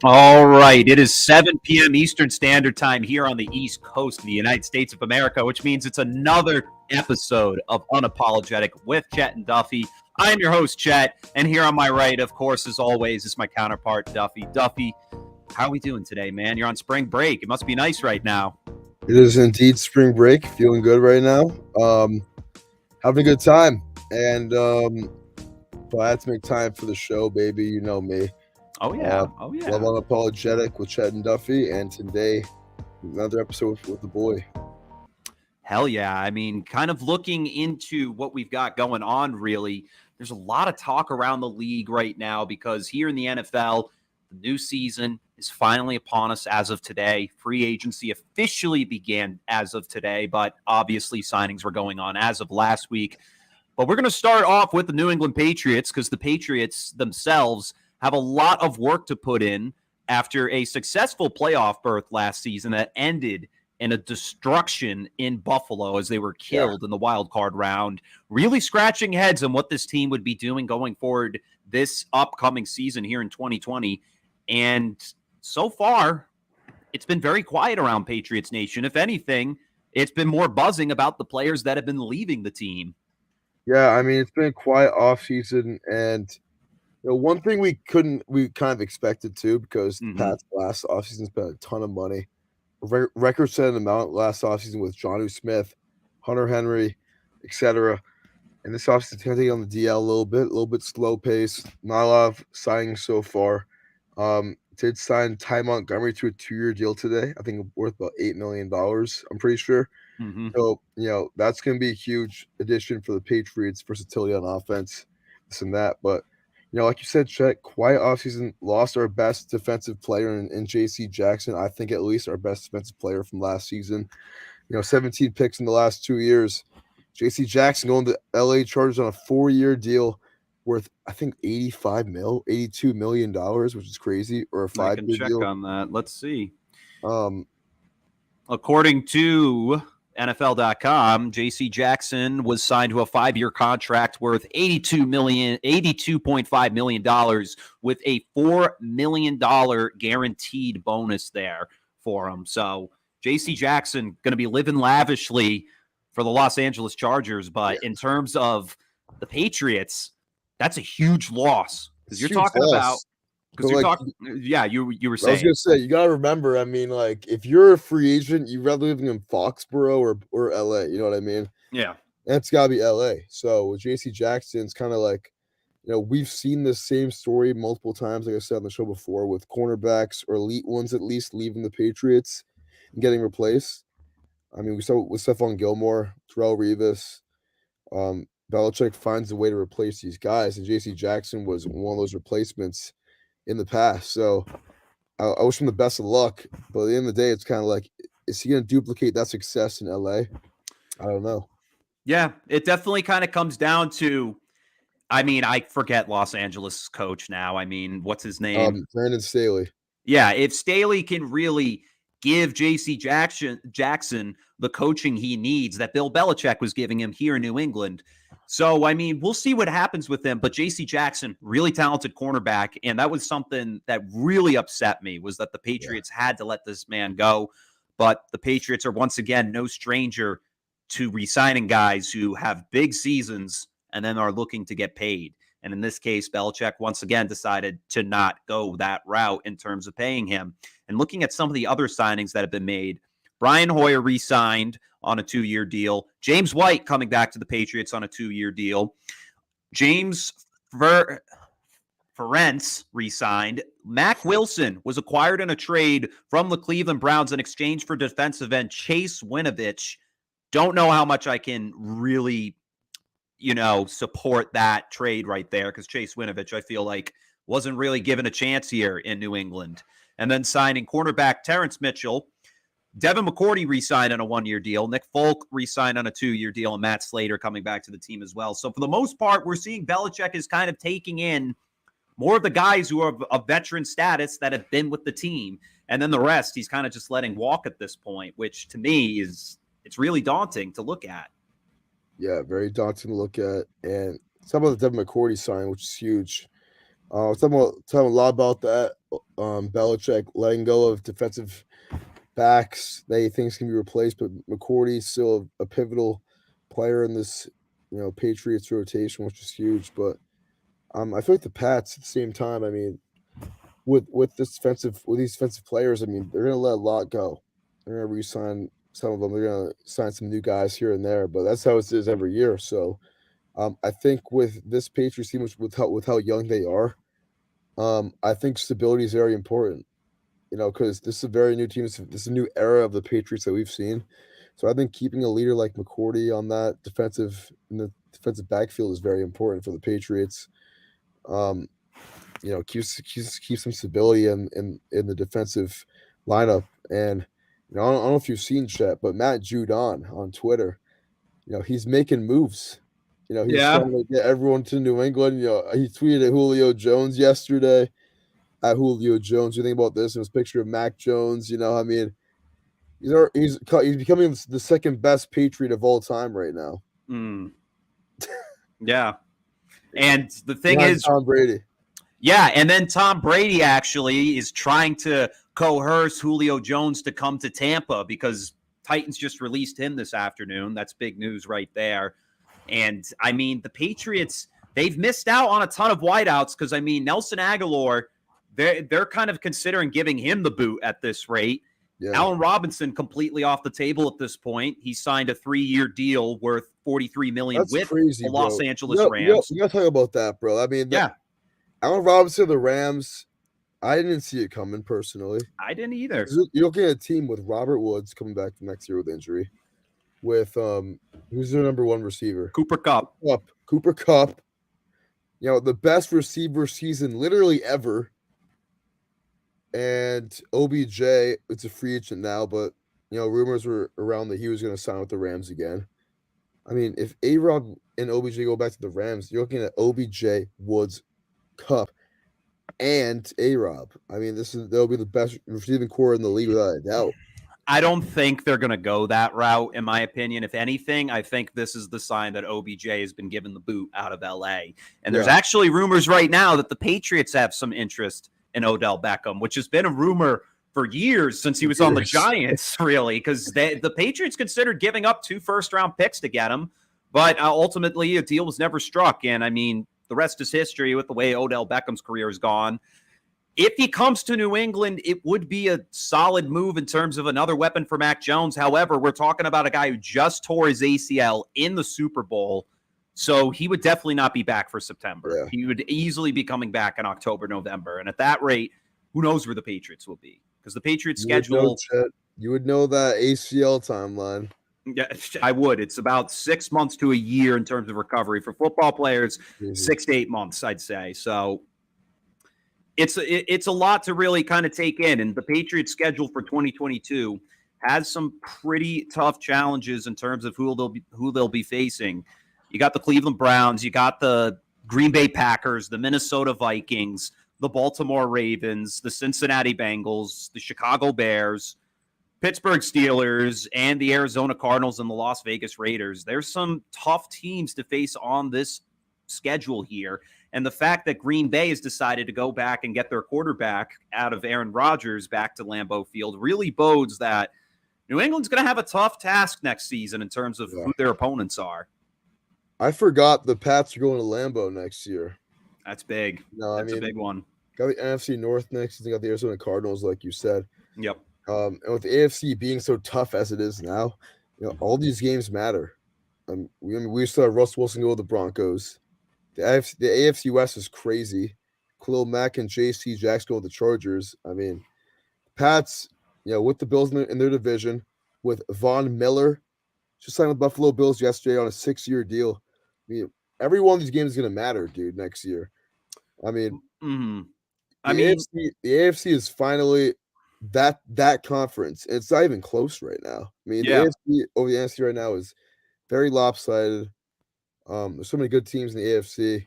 All right. It is 7 p.m. Eastern Standard Time here on the East Coast of the United States of America, which means it's another episode of Unapologetic with Chet and Duffy. I am your host, Chet, and here on my right, of course, as always, is my counterpart, Duffy. Duffy, how are we doing today, man? You're on spring break. It must be nice right now. It is indeed spring break. Feeling good right now. Having a good time, and but I had to make time for the show, baby. You know me. Oh, Uh, yeah. Oh, yeah. Love Unapologetic with Chet and Duffy, and today another episode with the boy. Hell yeah. I mean, kind of looking into what we've got going on, really, there's a lot of talk around the league right now because here in the NFL, the new season is finally upon us as of today. Free agency officially began as of today, but obviously signings were going on as of last week. But we're going to start off with the New England Patriots because the Patriots themselves have a lot of work to put in after a successful playoff berth last season that ended in a destruction in Buffalo as they were killed in the wild card round, really scratching heads on what this team would be doing going forward this upcoming season here in 2020. And so far, it's been very quiet around Patriots Nation. If anything, it's been more buzzing about the players that have been leaving the team. Yeah, I mean it's been a quiet off season, and one thing we kind of expected to because the Pats last offseason spent a ton of money, record-setting amount last offseason with Jonnu Smith, Hunter Henry, etc. And this offseason kind of taking on the DL a little bit slow pace. Not a lot of signings so far. Did sign Ty Montgomery to a 2-year deal today. I think worth about $8 million. I'm pretty sure. Mm-hmm. So that's going to be a huge addition for the Patriots, versatility on offense, this and that. But like you said, Chet, quiet offseason, lost our best defensive player in J.C. Jackson. I think at least our best defensive player from last season. 17 picks in the last 2 years. J.C. Jackson going to L.A. Chargers on a 4-year deal worth, I think, $82 million, which is crazy, or a I can 5-year check deal. on that. Let's see. Um, According to NFL.com, J.C. Jackson was signed to a 5-year contract worth $82.5 million with a $4 million guaranteed bonus there for him. So J.C. Jackson going to be living lavishly for the Los Angeles Chargers. But in terms of the Patriots, that's a huge loss because you're talking about because you're talking. Yeah, you were saying. I was gonna say you gotta remember. I mean, like if you're a free agent, you rather living in Foxborough or LA. You know what I mean? Yeah. And it's gotta be LA. So with JC Jackson, it's kind of like, we've seen this same story multiple times. Like I said on the show before, with cornerbacks or elite ones at least leaving the Patriots and getting replaced. I mean, we saw with Stephon Gilmore, Terrell Revis. Belichick finds a way to replace these guys, and JC Jackson was one of those replacements in the past. So I wish him the best of luck. But at the end of the day, it's kind of like, is he going to duplicate that success in LA? I don't know. Yeah, it definitely kind of comes down to, I mean, I forget Los Angeles coach now. I mean, what's his name? Brandon Staley. Yeah, if Staley can really give J.C. Jackson the coaching he needs that Bill Belichick was giving him here in New England. So, I mean, we'll see what happens with him. But J.C. Jackson, really talented cornerback. And that was something that really upset me, was that the Patriots had to let this man go. But the Patriots are once again no stranger to re-signing guys who have big seasons and then are looking to get paid. And in this case, Belichick once again decided to not go that route in terms of paying him. And looking at some of the other signings that have been made, Brian Hoyer re-signed on a 2-year deal. James White coming back to the Patriots on a 2-year deal. James Ferentz re-signed. Mack Wilson was acquired in a trade from the Cleveland Browns in exchange for defensive end Chase Winovich. Don't know how much I can really support that trade right there because Chase Winovich, I feel like, wasn't really given a chance here in New England. And then signing cornerback Terrence Mitchell. Devin McCourty re-signed on a 1-year deal. Nick Folk re-signed on a 2-year deal, and Matt Slater coming back to the team as well. So for the most part, we're seeing Belichick is kind of taking in more of the guys who are of veteran status that have been with the team. And then the rest, he's kind of just letting walk at this point, which to me it's really daunting to look at. Yeah, very daunting to look at. And some of the Devin McCourty sign, which is huge. Talking a lot about that. Belichick letting go of defensive backs that he thinks can be replaced, but McCourty's still a pivotal player in this, Patriots rotation, which is huge. But I feel like the Pats at the same time. I mean, with these defensive players, I mean, they're gonna let a lot go. They're gonna re-sign some of them. They're gonna sign some new guys here and there, but that's how it is every year. So, I think with this Patriots team, with how young they are, I think stability is very important. Because this is a very new team. This is a new era of the Patriots that we've seen. So I think keeping a leader like McCourty on that in the defensive backfield is very important for the Patriots. Um, keeps some stability in the defensive lineup. And I don't know if you've seen Chet, but Matt Judon on Twitter, he's making moves. He's Yeah. trying to get everyone to New England. He tweeted at Julio Jones yesterday. At Julio Jones, you think about this? And his picture of Mac Jones. I mean, he's becoming the second best Patriot of all time right now. Mm. Yeah. And the thing Behind is, Tom Brady. Yeah, and then Tom Brady actually is trying to coerce Julio Jones to come to Tampa because Titans just released him this afternoon. That's big news right there. And I mean, the Patriots, they've missed out on a ton of wideouts because I mean, Nelson Aguilar, they're kind of considering giving him the boot at this rate. Yeah. Allen Robinson completely off the table at this point. He signed a 3-year deal worth $43 million That's with crazy, the Los bro. Angeles Rams. You gotta talk about that, bro. I mean, Yeah, Allen Robinson of the Rams, I didn't see it coming personally. I didn't either. You're looking at a team with Robert Woods coming back next year with injury, with who's their number one receiver? Cooper Kupp. Cooper Kupp. The best receiver season literally ever. And OBJ, it's a free agent now, but rumors were around that he was going to sign with the Rams again. I mean, if A-Rod and OBJ go back to the Rams, you're looking at OBJ, Woods, Kupp, and A-Rob. I mean, they'll be the best receiving core in the league without a doubt. I don't think they're going to go that route, in my opinion. If anything, I think this is the sign that OBJ has been given the boot out of LA. And there's actually rumors right now that the Patriots have some interest in Odell Beckham, which has been a rumor for years since he was on the Giants, really, because the Patriots considered giving up 2 first-round picks to get him. But ultimately, a deal was never struck. And, I mean, the rest is history with the way Odell Beckham's career has gone. If he comes to New England, it would be a solid move in terms of another weapon for Mac Jones. However, we're talking about a guy who just tore his ACL in the Super Bowl, so he would definitely not be back for September. Yeah. He would easily be coming back in October, November. And at that rate, who knows where the Patriots will be? Because the Patriots schedule... You would know that ACL timeline. Yeah, I would. It's about 6 months to a year in terms of recovery. For football players, 6 to 8 months, I'd say. So... It's a lot to really kind of take in, and the Patriots schedule for 2022 has some pretty tough challenges in terms of who they'll be facing. You got the Cleveland Browns, you got the Green Bay Packers, the Minnesota Vikings, the Baltimore Ravens, the Cincinnati Bengals, the Chicago Bears, Pittsburgh Steelers, and the Arizona Cardinals and the Las Vegas Raiders. There's some tough teams to face on this schedule here. And the fact that Green Bay has decided to go back and get their quarterback out of Aaron Rodgers back to Lambeau Field really bodes that New England's going to have a tough task next season in terms of who their opponents are. I forgot the Pats are going to Lambeau next year. That's big. That's a big one. Got the NFC North next. You got the Arizona Cardinals, like you said. Yep. And with the AFC being so tough as it is now, all these games matter. We saw Russ Wilson go with the Broncos. The AFC West is crazy. Khalil Mack and J.C. Jackson go with the Chargers. I mean, Pats, with the Bills in their division, with Von Miller, just signed with Buffalo Bills yesterday on a 6-year deal. I mean, every one of these games is going to matter, dude, next year. I mean, the AFC is finally that conference. And it's not even close right now. I mean, the AFC over the NFC right now is very lopsided. There's so many good teams in the AFC.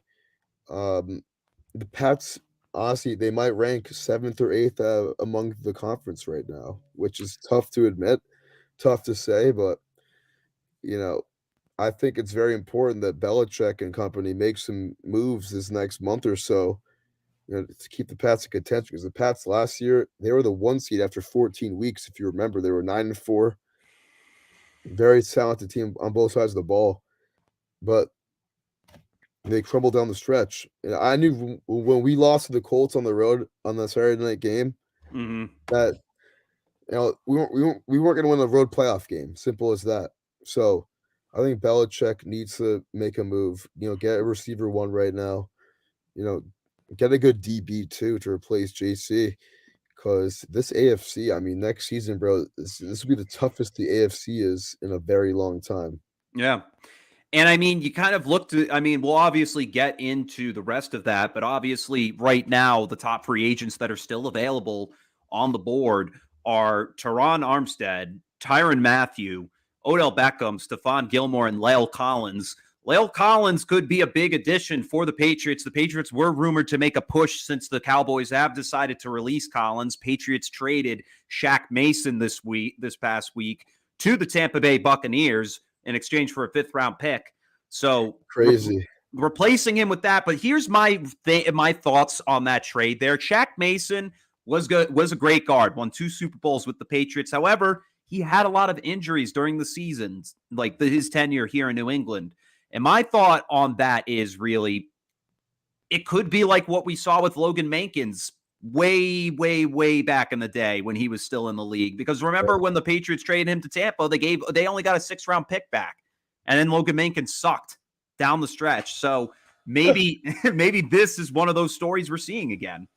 The Pats, honestly, they might rank 7th or 8th among the conference right now, which is tough to admit, tough to say, but I think it's very important that Belichick and company make some moves this next month or so to keep the Pats in contention, because the Pats last year, they were the 1 seed after 14 weeks. If you remember, they were 9-4. Very talented team on both sides of the ball, but they crumbled down the stretch. And I knew when we lost to the Colts on the road on the Saturday night game that we weren't going to win the road playoff game. Simple as that. So I think Belichick needs to make a move. Get a receiver one right now. Get a good DB too to replace JC. Because this AFC, I mean, next season, bro, this will be the toughest the AFC is in a very long time. Yeah. And I mean, you kind of look to, I mean, we'll obviously get into the rest of that, but obviously right now, the top free agents that are still available on the board are Teron Armstead, Tyrann Mathieu, Odell Beckham, Stephon Gilmore, and La'el Collins. La'el Collins could be a big addition for the Patriots. The Patriots were rumored to make a push since the Cowboys have decided to release Collins. Patriots traded Shaq Mason this past week to the Tampa Bay Buccaneers in exchange for a 5th-round pick. So crazy. Replacing him with that. But here's my thoughts on that trade there. Shaq Mason was a great guard, won 2 Super Bowls with the Patriots. However, he had a lot of injuries during the seasons, like his tenure here in New England. And my thought on that is really, it could be like what we saw with Logan Mankins way, way, way back in the day when he was still in the league. Because remember when the Patriots traded him to Tampa, they only got a 6th-round pick back. And then Logan Mankins sucked down the stretch. So maybe this is one of those stories we're seeing again.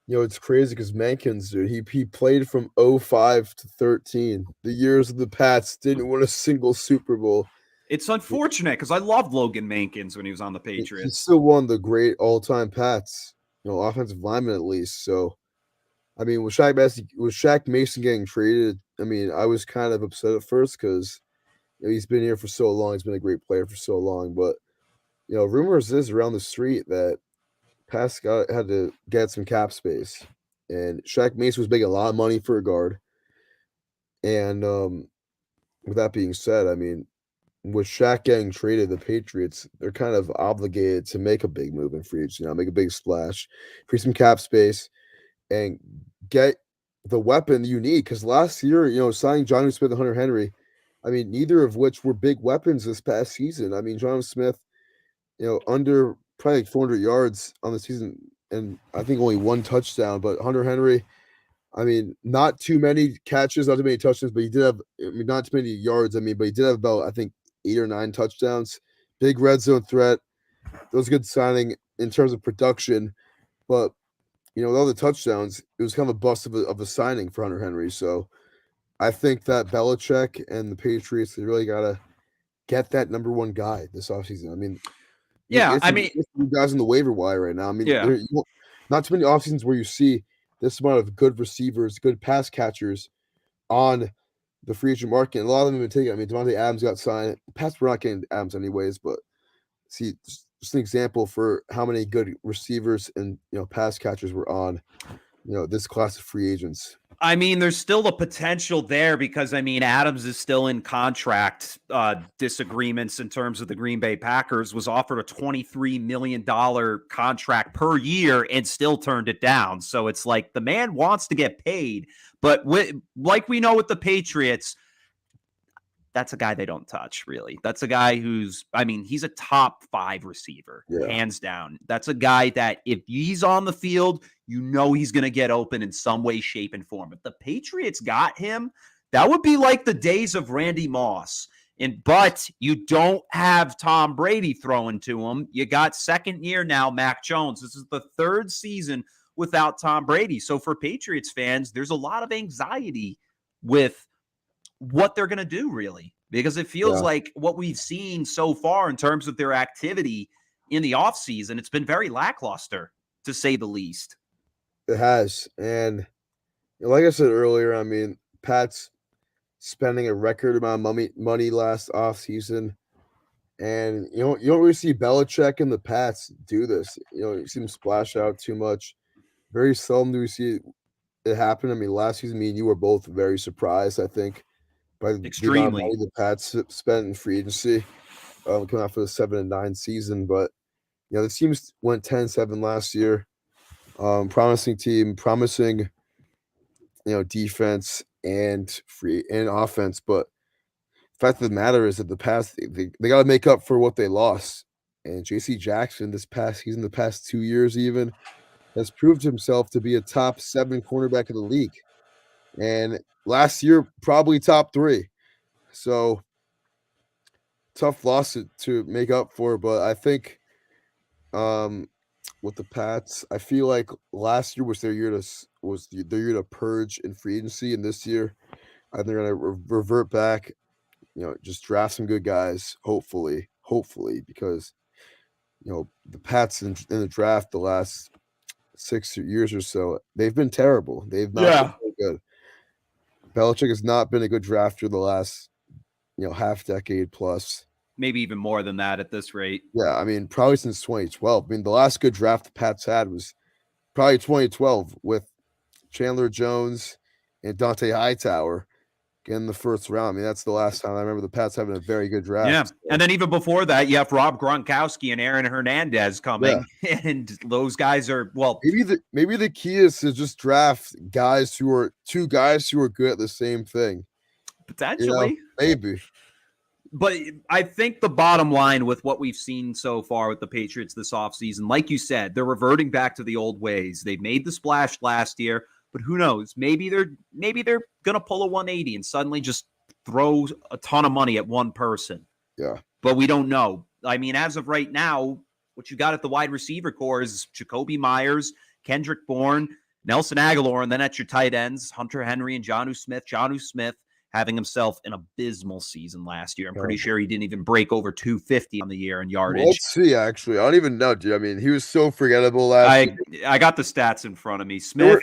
It's crazy because Mankins, dude, he played from 05 to 13. The years of the Pats, didn't win a single Super Bowl. It's unfortunate because I loved Logan Mankins when he was on the Patriots. He still won the great all-time Pats, offensive lineman at least. So, I mean, with Shaq Mason getting traded, I mean, I was kind of upset at first because he's been here for so long. He's been a great player for so long. But, rumors is around the street that Pats had to get some cap space. And Shaq Mason was making a lot of money for a guard. And with that being said, I mean, with Shaq getting traded, the Patriots, they're kind of obligated to make a big move in free agency, make a big splash, free some cap space, and get the weapon you need. Because last year, signing Jonnu Smith and Hunter Henry, I mean, neither of which were big weapons this past season. I mean, Jonnu Smith, under probably like 400 yards on the season, and I think only 1 touchdown. But Hunter Henry, I mean, not too many catches, not too many touchdowns, but he did have, not too many yards. I mean, but he did have about, I think, 8 or 9 touchdowns. Big red zone threat. That was a good signing in terms of production. But, with all the touchdowns, it was kind of a bust of a signing for Hunter Henry. So I think that Belichick and the Patriots, they really got to get that number 1 guy this offseason. I mean, guys on the waiver wire right now. I mean, not too many offseasons where you see this amount of good receivers, good pass catchers on the free agent market. And a lot of them have been taken. I mean, Devontae Adams got signed. Pats were not getting Adams anyways, but see, just an example for how many good receivers and pass catchers were on this class of free agents. I mean, there's still a potential there because, I mean, Adams is still in contract disagreements in terms of the Green Bay Packers, was offered a $23 million contract per year and still turned it down. So it's like the man wants to get paid. But like we know with the Patriots, that's a guy they don't touch, really. That's a guy who's, I mean, he's a top 5 receiver, hands down. That's a guy that if he's on the field, he's going to get open in some way, shape, and form. If the Patriots got him, that would be like the days of Randy Moss. But you don't have Tom Brady throwing to him. You got 2nd year now, Mac Jones. This is the 3rd season without Tom Brady. So for Patriots fans, there's a lot of anxiety with what they're going to do, really, because it feels like what we've seen so far in terms of their activity in the offseason, it's been very lackluster, to say the least. It has. And like I said earlier, I mean, Pat's spending a record amount of money last offseason. And, you don't really see Belichick and the Pats do this. You see them splash out too much. Very seldom do we see it happen. I mean, last season, me and you were both very surprised, I think, by the amount of money the Pats spent in free agency coming out for the 7-9 season. But, the teams went 10-7 last year. Promising team, promising, defense and offense. But the fact of the matter is that the past they got to make up for what they lost. And J.C. Jackson the past 2 years even has proved himself to be a top 7 cornerback in the league. And last year, probably top 3. So tough loss to make up for. But I think with the Pats, I feel like last year was their year to purge in free agency, and this year I think they're gonna revert back. Just draft some good guys. Hopefully, because the Pats in the draft the last 6 years or so, they've been terrible. They've not been very good. Belichick has not been a good drafter the last half decade plus. Maybe even more than that at this rate. Yeah, I mean, probably since 2012. I mean, the last good draft the Pats had was probably 2012 with Chandler Jones and Dante Hightower in the first round. I mean, that's the last time I remember the Pats having a very good draft. Yeah, so. and then even before that, you have Rob Gronkowski and Aaron Hernandez coming, and those guys are maybe the key is to just draft two guys who are good at the same thing. Potentially, maybe. But I think the bottom line with what we've seen so far with the Patriots this offseason, like you said, they're reverting back to the old ways. They made the splash last year, but who knows? Maybe they're gonna pull a 180 and suddenly just throw a ton of money at one person. Yeah. But we don't know. I mean, as of right now, what you got at the wide receiver core is Jacoby Myers, Kendrick Bourne, Nelson Aguilar, and then at your tight ends, Hunter Henry and Jonnu Smith. Jonnu Smith having himself an abysmal season last year. I'm pretty sure he didn't even break over 250 on the year in yardage. Let's see, actually. I don't even know, dude. I mean, he was so forgettable last year. I got the stats in front of me. Smith,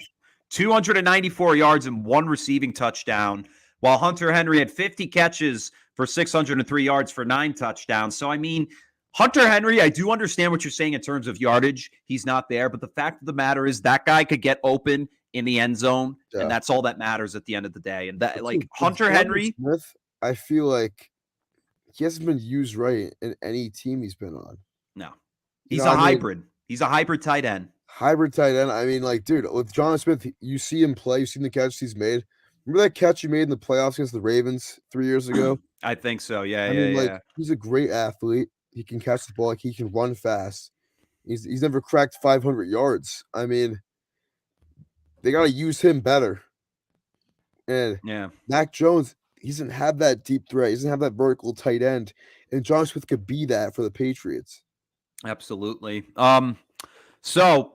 294 yards and 1 receiving touchdown, while Hunter Henry had 50 catches for 603 yards for 9 touchdowns. So, I mean, Hunter Henry, I do understand what you're saying in terms of yardage. He's not there. But the fact of the matter is that guy could get open in the end zone, and that's all that matters at the end of the day. And that, like, Hunter Henry, Smith, I feel like he hasn't been used right in any team he's been on. No, he's a hybrid. He's a hybrid tight end. Hybrid tight end. I mean, like, dude, with Jonnu Smith, you see him play. You've seen the catches he's made. Remember that catch he made in the playoffs against the Ravens 3 years ago? I think so. Yeah, I mean, he's a great athlete. He can catch the ball. Like, he can run fast. He's never cracked 500 yards. I mean, they got to use him better. And Mac Jones, he doesn't have that deep threat. He doesn't have that vertical tight end. And Jonnu Smith could be that for the Patriots. Absolutely. So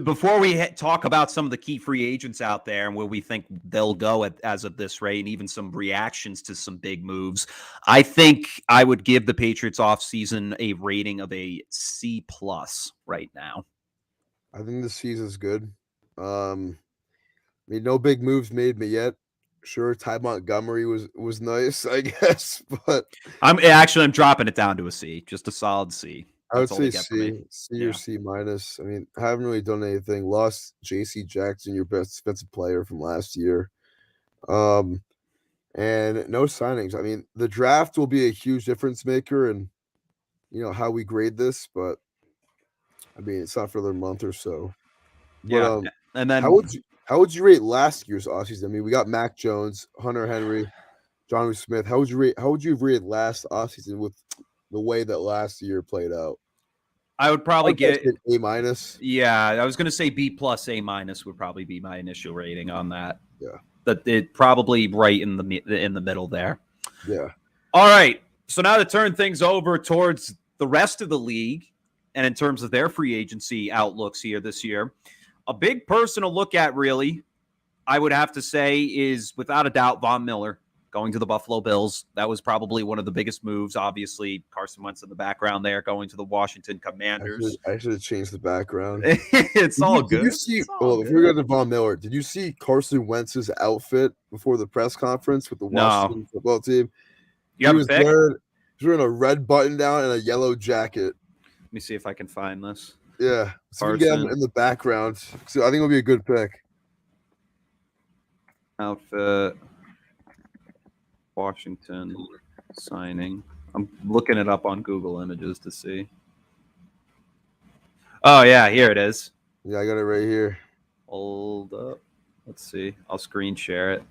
before we talk about some of the key free agents out there and where we think they'll go as of this rate, and even some reactions to some big moves, I think I would give the Patriots offseason a rating of a C+ right now. I think the season's good. I mean, no big moves made me yet. Sure, Ty Montgomery was nice, I guess, but I'm dropping it down to a C, just a solid C. I would say C or C minus. I mean, I haven't really done anything. Lost J.C. Jackson, your best defensive player from last year, and no signings. I mean, the draft will be a huge difference maker, and how we grade this. But I mean, it's not for another month or so. But, and then how would you rate last year's offseason? I mean, we got Mac Jones, Hunter Henry, Jonnu Smith. How would you rate last offseason with the way that last year played out? I would probably get A minus. Yeah, I was going to say B+, A- would probably be my initial rating on that. Yeah, but it probably right in the middle there. Yeah. All right. So now to turn things over towards the rest of the league, and in terms of their free agency outlooks here this year, a big person to look at, really, I would have to say, is without a doubt Von Miller going to the Buffalo Bills. That was probably one of the biggest moves. Obviously, Carson Wentz in the background there, going to the Washington Commanders. I should have changed the background. It's all good. Did you see? If we're going to Von Miller, did you see Carson Wentz's outfit before the press conference with the Washington football team? You have a pick? He was wearing a red button down and a yellow jacket. Let me see if I can find this. Yeah, so we get him in the background. So I think it'll be a good pick. Outfit. Washington signing. I'm looking it up on Google Images to see. Oh, yeah, here it is. Yeah, I got it right here. Hold up. Let's see. I'll screen share it.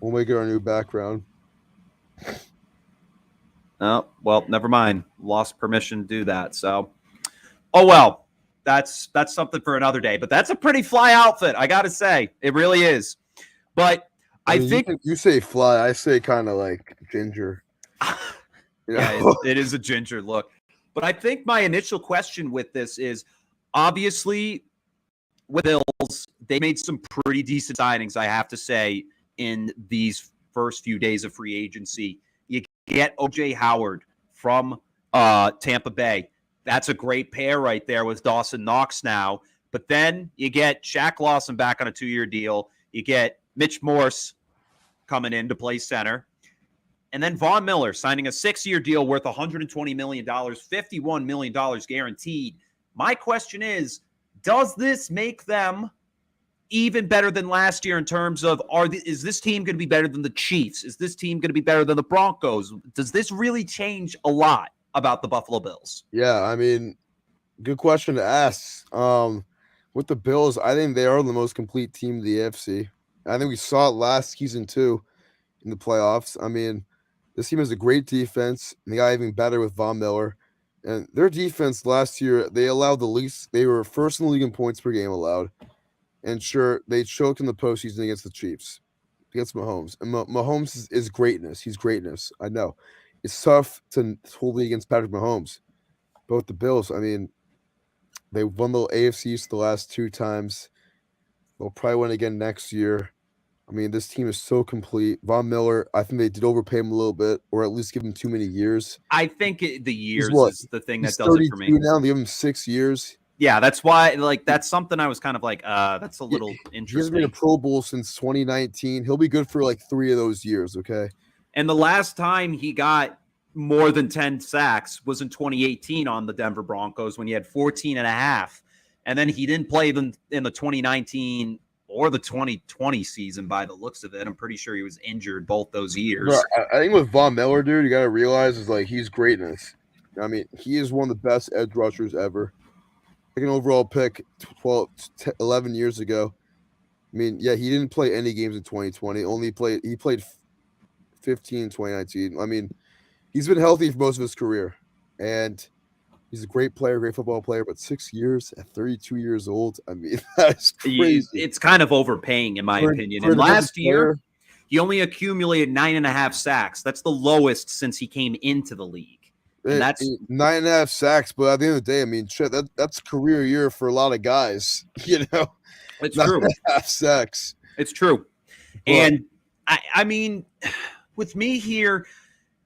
We'll make it our new background. Oh, well, never mind. Lost permission to do that. So, oh well. That's something for another day. But that's a pretty fly outfit, I gotta say. It really is. But I I mean, think you say fly, I say kind of like ginger. You yeah, know? it is a ginger look. But I think my initial question with this is obviously with Bills, they made some pretty decent signings, I have to say, in these first few days of free agency. You get OJ Howard from Tampa Bay. That's a great pair right there with Dawson Knox now. But then you get Shaq Lawson back on a 2-year deal. You get Mitch Morse coming in to play center. And then Von Miller signing a 6-year deal worth $120 million, $51 million guaranteed. My question is, does this make them even better than last year in terms of is this team going to be better than the Chiefs? Is this team going to be better than the Broncos? Does this really change a lot about the Buffalo Bills? Yeah, I mean, good question to ask. With the Bills, I think they are the most complete team in the AFC. I think we saw it last season too in the playoffs. I mean, this team has a great defense, and they got even better with Von Miller. And their defense last year, they allowed the least. They were first in the league in points per game allowed. And sure, they choked in the postseason against the Chiefs, against Mahomes. And Mahomes is greatness. He's greatness. I know. It's tough to hold it against Patrick Mahomes. But with the Bills, I mean, they won the AFC East the last 2 times. They'll probably win again next year. I mean, this team is so complete. Von Miller, I think they did overpay him a little bit, or at least give him too many years. I think the He's years what? is the thing He's that does it for 32 me. now. They give him 6 years. Yeah, that's why, like, that's something I was kind of like, that's a little He hasn't been a interesting. Pro Bowl since 2019. He'll be good for like 3 of those years, okay? And the last time he got more than 10 sacks was in 2018 on the Denver Broncos when he had 14 and a half. And then he didn't play them in the 2019 or the 2020 season by the looks of it. I'm pretty sure he was injured both those years. Bro, I think with Von Miller, dude, you got to realize is like he's greatness. I mean, he is one of the best edge rushers ever. Like an overall pick 11 years ago. I mean, yeah, he didn't play any games in 2020. He played 15 in 2019. I mean, he's been healthy for most of his career. And he's a great player, great football player, but 6 years at 32 years old, I mean, that's crazy. It's kind of overpaying, in my opinion. For And last year, player, he only accumulated 9.5 sacks. That's the lowest since he came into the league. And that's 9.5 sacks, but at the end of the day, I mean, shit, that's career year for a lot of guys, you know. It's true. 9.5 sacks. It's true. But, and I mean, with me here,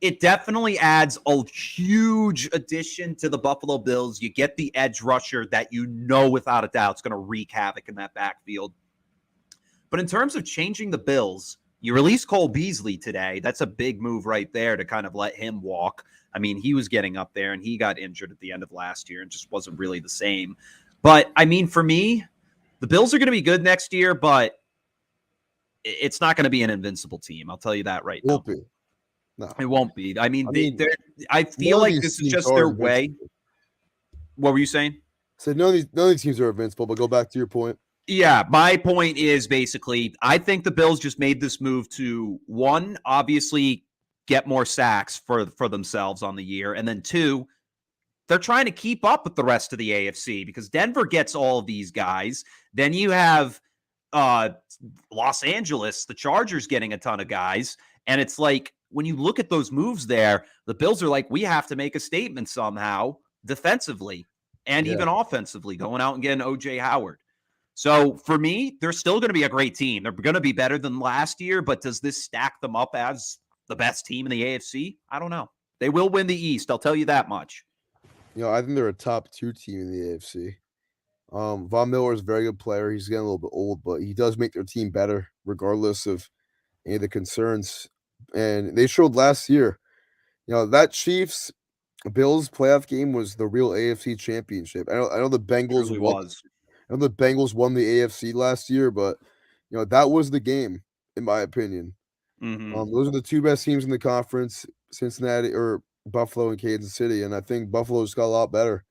it definitely adds a huge addition to the Buffalo Bills. You get the edge rusher that you know without a doubt is going to wreak havoc in that backfield. But in terms of changing the Bills, you release Cole Beasley today. That's a big move right there to kind of let him walk. I mean, he was getting up there and he got injured at the end of last year and just wasn't really the same. But, I mean, for me, the Bills are going to be good next year, but it's not going to be an invincible team. I'll tell you that right now. No. It won't be. I mean, I feel like this is just their way. What were you saying? So none of these teams are invincible, but go back to your point. Yeah, my point is basically, I think the Bills just made this move to, one, obviously get more sacks for themselves on the year, and then two, they're trying to keep up with the rest of the AFC because Denver gets all of these guys. Then you have Los Angeles, the Chargers getting a ton of guys, and it's like when you look at those moves there, the Bills are like, we have to make a statement somehow defensively and even offensively, going out and getting OJ Howard. So for me, they're still going to be a great team. They're going to be better than last year, but does this stack them up as the best team in the AFC? I don't know. They will win the East. I'll tell you that much. You know, I think they're a top 2 team in the AFC. Von Miller is a very good player. He's getting a little bit old, but he does make their team better regardless of any of the concerns. And they showed last year, you know, that Chiefs Bills playoff game was the real AFC championship. I know the Bengals won. I know the Bengals won the AFC last year, but you know that was the game, in my opinion. Mm-hmm. Those are the 2 best teams in the conference: Cincinnati or Buffalo and Kansas City, and I think Buffalo's got a lot better.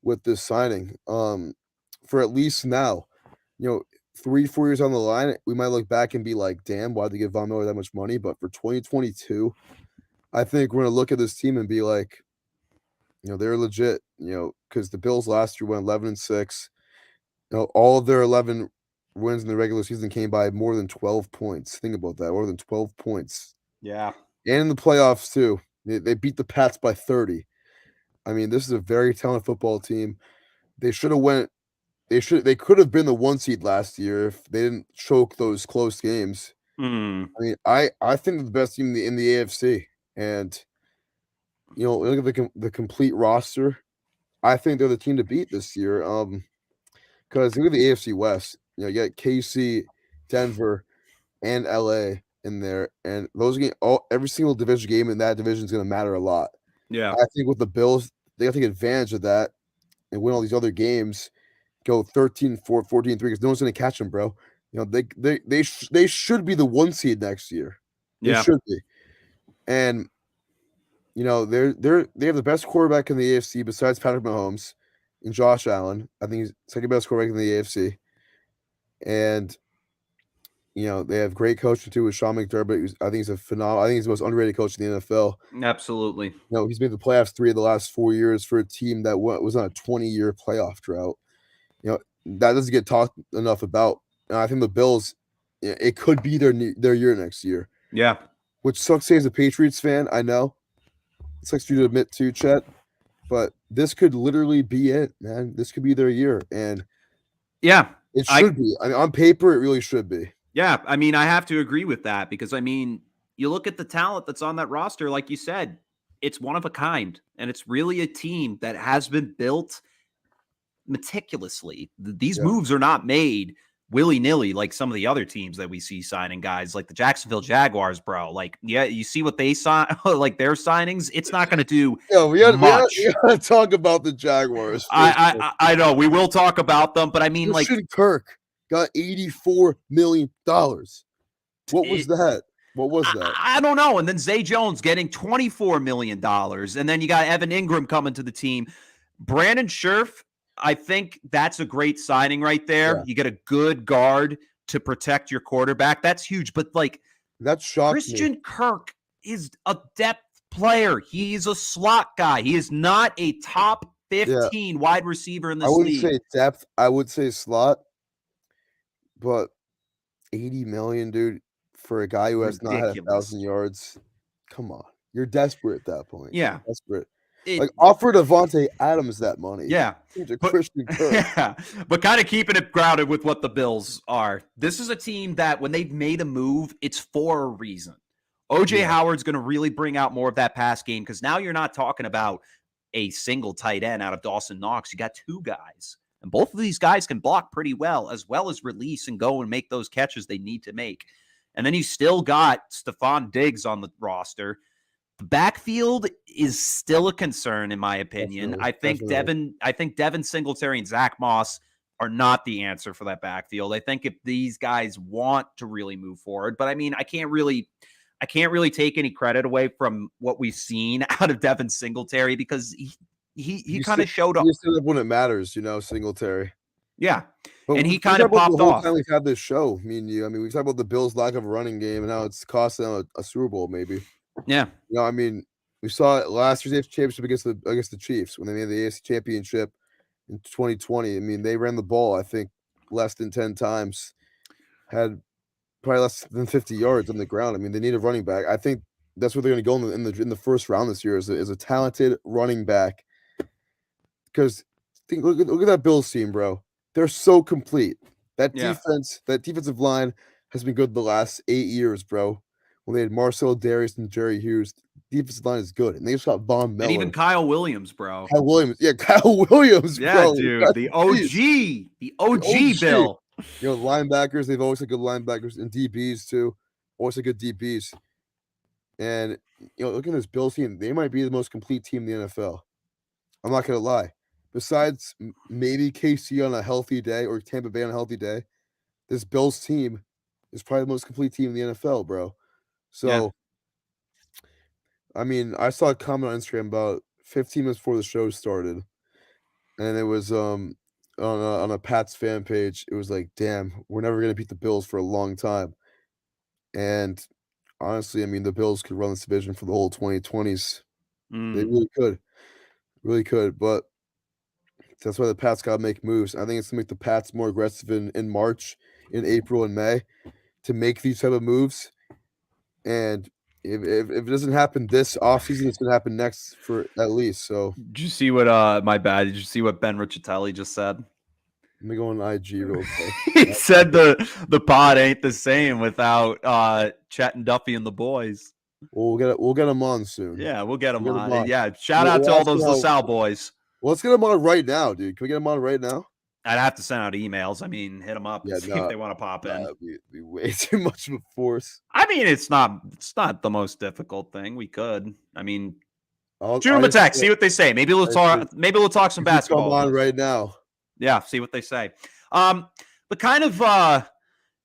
with this signing. For at least now, 3-4 years on the line, we might look back and be like, "Damn, why'd they give Von Miller that much money?" But for 2022, I think we're gonna look at this team and be like, they're legit. Because the Bills last year went 11-6. All of their 11 wins in the regular season came by more than 12 points. Think about that, more than 12 points. Yeah. And in the playoffs too, they beat the Pats by 30. I mean, this is a very talented football team. They should have went. They could have been the 1 seed last year if they didn't choke those close games. Mm. I mean, I think they're the best team in the AFC, and look at the complete roster. I think they're the team to beat this year. Because look at the AFC West. You got KC, Denver, and LA in there, and those every single division game in that division is going to matter a lot. Yeah. I think with the Bills, they got to take advantage of that and win all these other games. Go 13-4, 14-3, because no one's going to catch them, bro. They should be the 1 seed next year. They Yeah. should be, and they have the best quarterback in the AFC besides Patrick Mahomes and Josh Allen. I think he's second best quarterback in the AFC, and they have great coaching too with Sean McDermott. I think he's a phenomenal. I think he's the most underrated coach in the NFL. Absolutely. He's made the playoffs 3 of the last 4 years for a team that was on a 20-year playoff drought. That doesn't get talked enough about. And I think the Bills, it could be their year next year. Yeah. Which sucks to say as a Patriots fan, I know. It sucks for you to admit to, Chet. But this could literally be it, man. This could be their year. And yeah, it should be. I mean, on paper, it really should be. Yeah, I mean, I have to agree with that because, I mean, you look at the talent that's on that roster, like you said, it's one of a kind, and it's really a team that has been built meticulously. These moves are not made willy-nilly like some of the other teams that we see signing guys like the Jacksonville Jaguars, bro. Like, yeah, you see what they sign, like their signings. It's not going to do much. We gotta talk about the Jaguars. I know we will talk about them, but I mean, Christian Kirk got $84 million. What was that? What was that? I don't know. And then Zay Jones getting $24 million. And then you got Evan Ingram coming to the team. Brandon Scherf, I think that's a great signing right there. Yeah. You get a good guard to protect your quarterback. That's huge. But that shocked Christian Kirk is a depth player. He's a slot guy. He is not a top 15 wide receiver in this league. I wouldn't say depth. I would say slot. But 80 million, dude, for a guy who has not had 1,000 yards. Come on. You're desperate at that point. Yeah. You're desperate. Offer Devontae Adams that money. Yeah. Christian Kirk. Yeah. But kind of keeping it grounded with what the Bills are. This is a team that when they've made a move, it's for a reason. OJ Howard's going to really bring out more of that pass game because now you're not talking about a single tight end out of Dawson Knox. You got 2 guys. And both of these guys can block pretty well as release and go and make those catches they need to make. And then you still got Stephon Diggs on the roster. The backfield is still a concern, in my opinion. Definitely. I think Devin Singletary and Zach Moss are not the answer for that backfield. I think if these guys want to really move forward, but I mean, I can't really take any credit away from what we've seen out of Devin Singletary because he kind of showed up. He stood up when it matters, Singletary. Yeah. But and he kind of popped the whole off. Time we've had this show, me and you. I mean, we've talked about the Bills' lack of a running game and how it's costing them a Super Bowl, maybe. Yeah. I mean, we saw it last year's AFC Championship against the Chiefs when they made the AFC Championship in 2020. I mean, they ran the ball, I think, less than 10 times, had probably less than 50 yards on the ground. I mean, they need a running back. I think that's where they're going to go in the first round this year is a talented running back. Because look at that Bills team, bro. They're so complete. That defensive line has been good the last 8 years, bro. When they had Marcel Darius and Jerry Hughes, defensive line is good. And they just got Von Miller. And even Kyle Williams, bro. Kyle Williams, bro. Dude. The OG Bill. Linebackers, they've always had good linebackers and DBs too. Always had good DBs. And look at this Bills team. They might be the most complete team in the NFL. I'm not gonna lie. Besides maybe KC on a healthy day or Tampa Bay on a healthy day, this Bills team is probably the most complete team in the NFL, bro. So, I mean, I saw a comment on Instagram about 15 minutes before the show started. and it was on a Pats fan page. It was like, damn, we're never gonna beat the Bills for a long time. And honestly, I mean, the Bills could run this division for the whole 2020s. They Mm. really could. But that's why the Pats gotta make moves. I think it's gonna make the Pats more aggressive in March, in April and May to make these type of moves. And if it doesn't happen this offseason, it's gonna happen next for at least. So Did you see what my bad? Did you see what Ben Riccitelli just said? let me go on IG real quick. He said the pod ain't the same without Chet and Duffy and the boys. Well, we'll get him on soon. Yeah, we'll get him We'll get him on. on. Yeah, shout out to We'll all ask him those how LaSalle boys. well, let's get him on right now, dude. Can we get him on right now? I'd have to send out emails. I mean, hit them up and Yeah, see if they want to pop in. that'd be way too much of a force. I mean, it's not the most difficult thing. We could. I mean, I'll shoot them a just text. See what they say. Maybe we'll talk. Maybe we'll talk some come basketball. on right now. Yeah, see what they say. But kind of,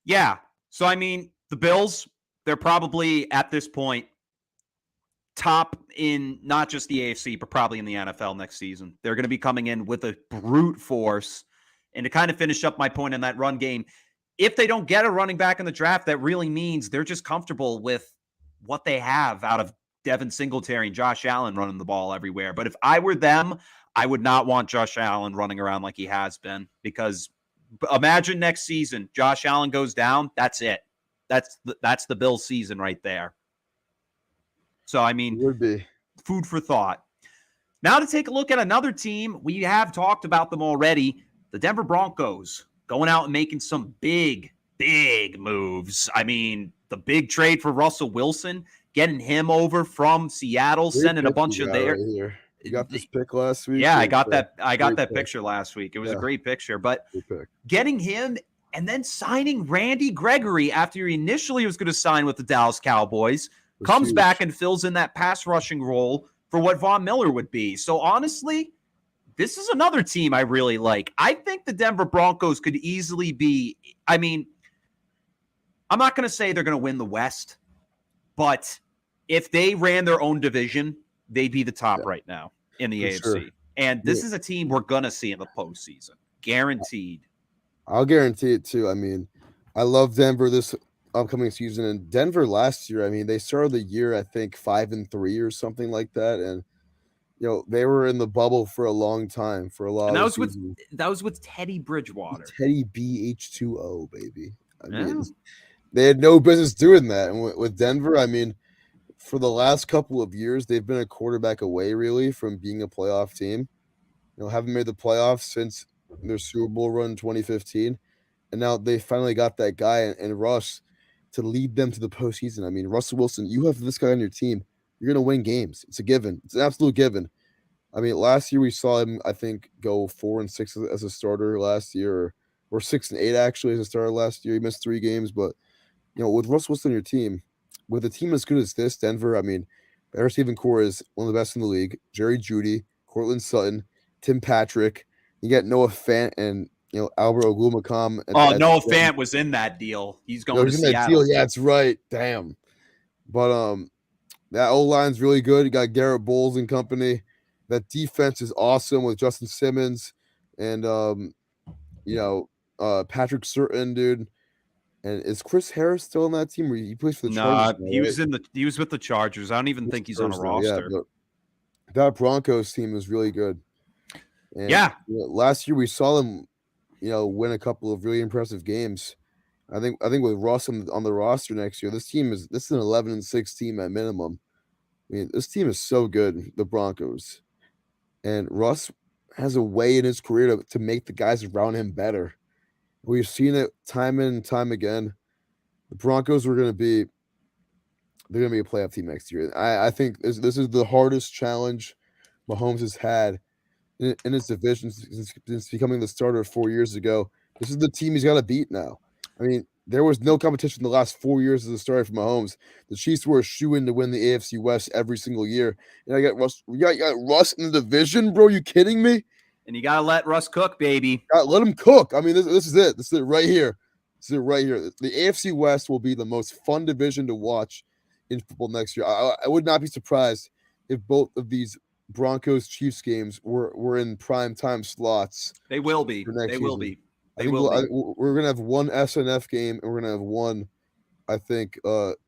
yeah. So I mean, the Bills, they're probably at this point top in not just the AFC, but probably in the NFL next season. They're going to be coming in with a brute force. And to kind of finish up my point in that run game, if they don't get a running back in the draft, that really means they're just comfortable with what they have out of Devin Singletary and Josh Allen running the ball everywhere. But if I were them, I would not want Josh Allen running around like he has been, because imagine next season, Josh Allen goes down. That's it. That's the Bills season right there. So, I mean, It would be food for thought. Now to take a look at another team. We have talked about them already. The Denver Broncos going out and making some big moves. I mean, the big trade for Russell Wilson, getting him over from Seattle, sending a bunch of their. Right here. You got this pick last week. Yeah, I got that picture last week. It was a great picture, but pick. Getting him and then signing Randy Gregory after he initially was going to sign with the Dallas Cowboys, comes huge. back and fills in that pass rushing role for what Von Miller would be. So honestly, this is another team I really like. I think the Denver Broncos could easily be, I mean, I'm not going to say they're going to win the West, but if they ran their own division, they'd be the top right now in the AFC. Sure. And this is a team we're going to see in the postseason. Guaranteed. I'll guarantee it too. I mean, I love Denver this upcoming season. And Denver last year, I mean, they started the year, I think, 5-3 or something like that. And you know, they were in the bubble for a long time, for a lot and that of was seasons. That was with Teddy Bridgewater. Teddy BH2O, baby. I mean, they had no business doing that. And with Denver, I mean, for the last couple of years, they've been a quarterback away, really, from being a playoff team. You know, haven't made the playoffs since their Super Bowl run in 2015. And now they finally got that guy and Russ to lead them to the postseason. I mean, Russell Wilson, you have this guy on your team, you're going to win games. It's a given. It's an absolute given. I mean, last year we saw him, I think, go 4-6 as a starter last year, or 6-8 actually as a starter last year. He missed 3 games, but you know, with Russell Wilson on your team, with a team as good as this, Denver, I mean, their receiving core is one of the best in the league. Jerry Jeudy, Cortland Sutton, Tim Patrick. You got Noah Fant and Albert Ogumacom. Noah Fant was in that deal. He's going to Seattle. Yeah, that's right. Damn. But that O-line's really good. You got Garrett Bowles and company. That defense is awesome with Justin Simmons and Patrick Surtain, dude. And is Chris Harris still on that team? Or he plays for the Chargers? Nah, he was with the Chargers. I don't even think he's on a roster. Yeah, that Broncos team is really good. And, last year we saw them, win a couple of really impressive games. I think with Russ on the roster next year, this is an 11-6 team at minimum. I mean, this team is so good, the Broncos. And Russ has a way in his career to make the guys around him better. We've seen it time and time again. The Broncos they're going to be a playoff team next year. I think this is the hardest challenge Mahomes has had in his division since becoming the starter 4 years ago. This is the team he's got to beat now. I mean, there was no competition the last 4 years as a starter for Mahomes. The Chiefs were a shoo-in to win the AFC West every single year. And I got Russ. You got Russ in the division, bro. You kidding me? And you got to let Russ cook, baby. Let him cook. I mean, this is it. This is it right here. This is it right here. The AFC West will be the most fun division to watch in football next year. I would not be surprised if both of these Broncos Chiefs games were in prime time slots. They will be. For next They will season. be. I They think will be. we're gonna have one SNF game, and we're gonna have one, I think,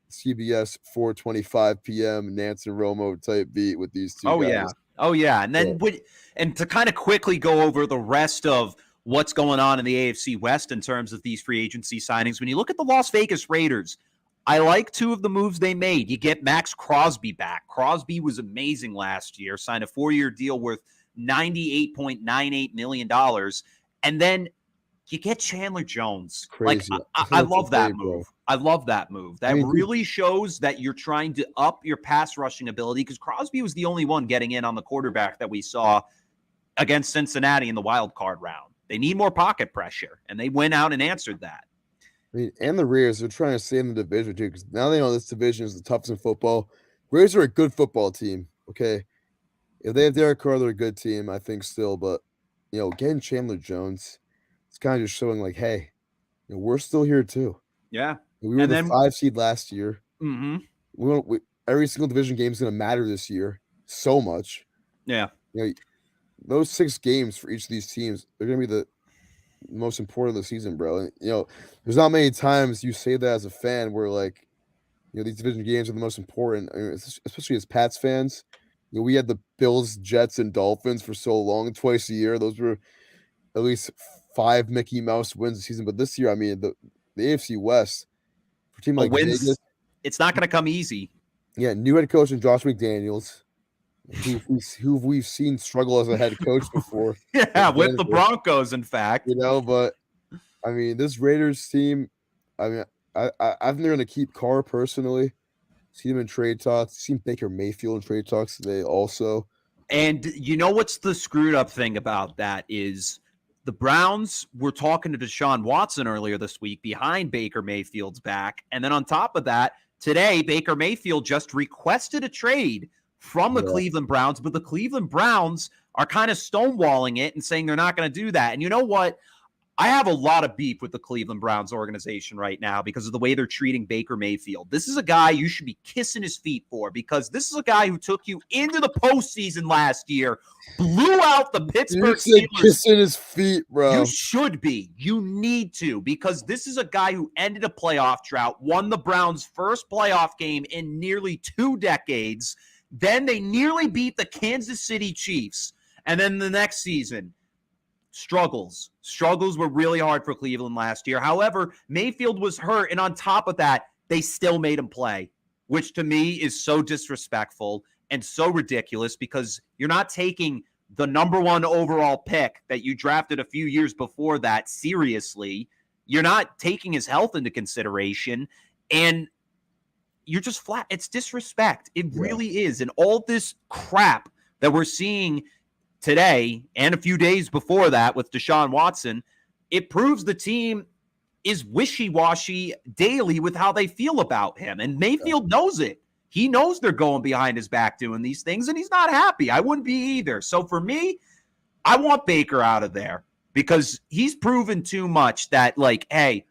CBS 4:25 p.m. Nance and Romo type beat with these two guys. Oh yeah. And then and to kind of quickly go over the rest of what's going on in the AFC West in terms of these free agency signings. When you look at the Las Vegas Raiders, I like two of the moves they made. You get Max Crosby back. Crosby was amazing last year, signed a 4-year deal worth $98.98 million. And then you get Chandler Jones. Crazy. Like, I love that move. I love that move. That really shows that you're trying to up your pass rushing ability, because Crosby was the only one getting in on the quarterback that we saw against Cincinnati in the wild card round. They need more pocket pressure, and they went out and answered that. I mean, and the Raiders are trying to stay in the division too, because now they know this division is the toughest in football. Raiders are a good football team. Okay, if they have Derek Carr, they're a good team, I think still. But getting Chandler Jones, it's kind of just showing like, hey, we're still here too. Yeah, we were the 5 seed last year. Mm-hmm. Every single division game is going to matter this year so much. Yeah, those 6 games for each of these teams, they're going to be the most important of the season, bro. And there's not many times you say that as a fan where like these division games are the most important. I mean, especially as Pats fans. We had the Bills, Jets, and Dolphins for so long, twice a year. Those were at least 5 Mickey Mouse wins a season. But this year, I mean, the AFC West for a team like Vegas, it's not going to come easy. Yeah, new head coach and Josh McDaniels, who we've seen struggle as a head coach before. Yeah, with the Broncos, in fact. But I mean, this Raiders team, I mean, I think they're going to keep Carr personally. See him in trade talks. Seen Baker Mayfield in trade talks today also. And you know what's the screwed up thing about that is the Browns were talking to Deshaun Watson earlier this week behind Baker Mayfield's back. And then on top of that, today, Baker Mayfield just requested a trade from the Cleveland Browns, but the Cleveland Browns are kind of stonewalling it and saying they're not going to do that. And you know what? I have a lot of beef with the Cleveland Browns organization right now because of the way they're treating Baker Mayfield. This is a guy you should be kissing his feet for, because this is a guy who took you into the postseason last year, blew out the Pittsburgh Steelers. Kissing his feet, bro. You should be. You need to, because this is a guy who ended a playoff drought, won the Browns' first playoff game in nearly 2 decades. Then they nearly beat the Kansas City Chiefs. And then the next season, struggles were really hard for Cleveland last year. However, Mayfield was hurt, and on top of that, they still made him play, which to me is so disrespectful and so ridiculous, because you're not taking the number 1 overall pick that you drafted a few years before that seriously. You're not taking his health into consideration, and you're just flat. It's disrespect. It really is. And all this crap that we're seeing today and a few days before that with Deshaun Watson, it proves the team is wishy-washy daily with how they feel about him. And Mayfield knows it. He knows they're going behind his back doing these things, and he's not happy. I wouldn't be either. So for me, I want Baker out of there, because he's proven too much that, like, hey,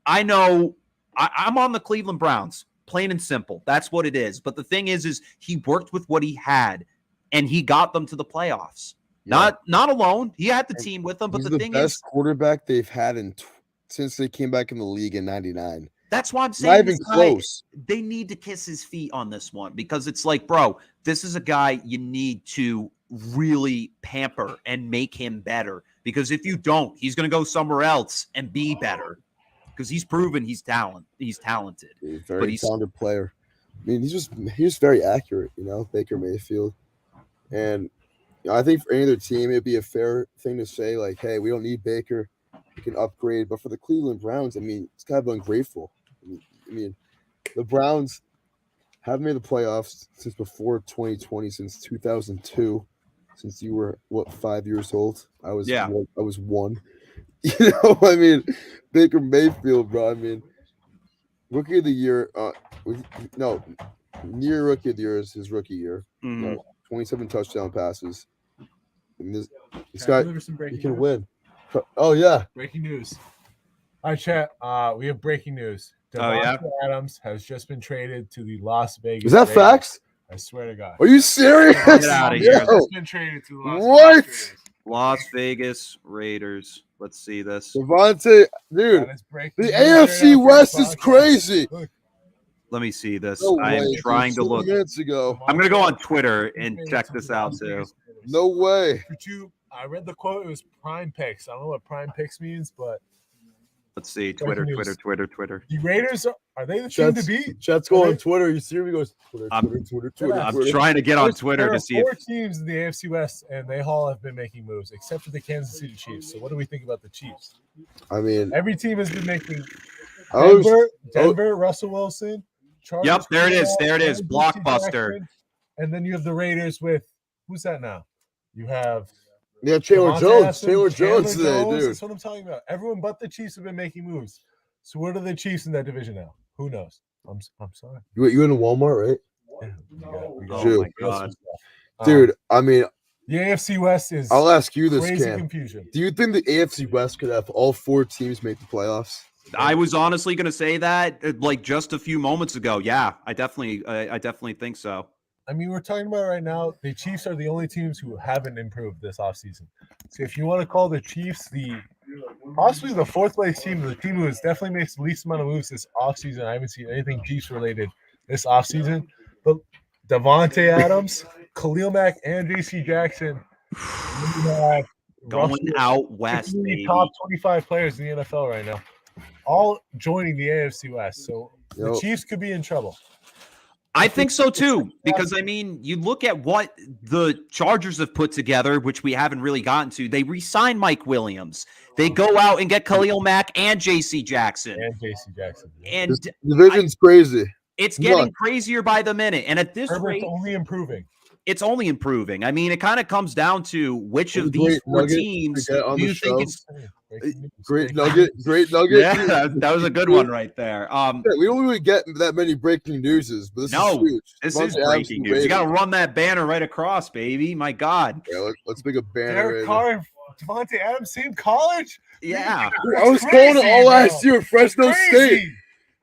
I know I'm on the Cleveland Browns, plain and simple. That's what it is. But the thing is he worked with what he had, and he got them to the playoffs. Yeah. Not alone. He had the team with them, but the thing is, best quarterback they've had since they came back in the league in '99. That's why I'm saying not even close. They need to kiss his feet on this one, because it's like, bro, this is a guy you need to really pamper and make him better. Because if you don't, he's going to go somewhere else and be better, because he's proven he's talented. He's a very talented player. I mean, he's just very accurate, Baker Mayfield. And I think for any other team, it'd be a fair thing to say, like, hey, we don't need Baker. We can upgrade. But for the Cleveland Browns, I mean, it's kind of ungrateful. I mean, the Browns haven't made the playoffs since before 2020, since 2002, since you were, 5 years old? I was 1. I mean, Baker Mayfield, bro. I mean, rookie of the year, near rookie of the year is his rookie year. 27 touchdown passes. And this guy, he can win. Oh, yeah. Breaking news. All right, chat. We have breaking news. Devontae Adams has just been traded to the Las Vegas Is that Raiders. facts? I swear to God. Are you serious? Get outta here. He's been traded to the Las What? Vegas Raiders. Las Vegas Raiders. Let's see this. Devontae, dude, That is breaking the news right AFC now for West the is podcast. crazy. Look, Let me see this. No I am way, trying dude. to look. 2 minutes ago. I'm going to go on Devontae Twitter Adams and traded check to this the out Las too. Vegas Raiders. No way. I read the quote. It was prime picks. I don't know what prime picks means, but Let's see. Twitter. the Raiders are they the team to beat? Chet's going on Twitter. You see him? He goes, Twitter. I'm Twitter. trying to get on There Twitter are to see if 4 teams in the AFC West, and they all have been making moves, except for the Kansas City Chiefs. So, what do we think about the Chiefs? I mean, Every team has been making I was, Denver, Russell Wilson. Chargers, Yep, there it is. Colorado, There it is. and Blockbuster. Jackson. And then you have the Raiders with who's that now? You have yeah, Chandler Devontae Jones. Adams, Chandler Jones today, Jones. dude. That's what I'm talking about. Everyone but the Chiefs have been making moves. So what are the Chiefs in that division now? Who knows? I'm sorry. You in Walmart, right? Yeah, we got Oh my God. Dude, I mean, the AFC West is I'll ask you this, crazy Cam. confusion. Do you think the AFC West could have all 4 teams make the playoffs? I was honestly going to say that like just a few moments ago. Yeah, I definitely think so. I mean, we're talking about right now, the Chiefs are the only teams who haven't improved this offseason. So if you want to call the Chiefs possibly the 4th place team, the team who has definitely makes the least amount of moves this offseason, I haven't seen anything Chiefs related this offseason. But Devontae Adams, Khalil Mack, and JC Jackson Going out west, baby. top 25 players in the NFL right now, all joining the AFC West. So the Chiefs could be in trouble. I think so too, because I mean, you look at what the Chargers have put together, which we haven't really gotten to. They re-sign Mike Williams. They go out and get Khalil Mack and J.C. Jackson. And this division's crazy. It's getting crazier by the minute. And at this rate, only improving. It's only improving. I mean, it kind of comes down to which of these 4 teams do you think it's great nugget. Yeah, that was a good one right there. We don't really get that many breaking newses, but this is huge. This is breaking news. You got to run that banner right across, baby. My God. Yeah, let's make a banner. Derek Carr and Devontae Adams, same college. Yeah, I was calling it all last year, Fresno State.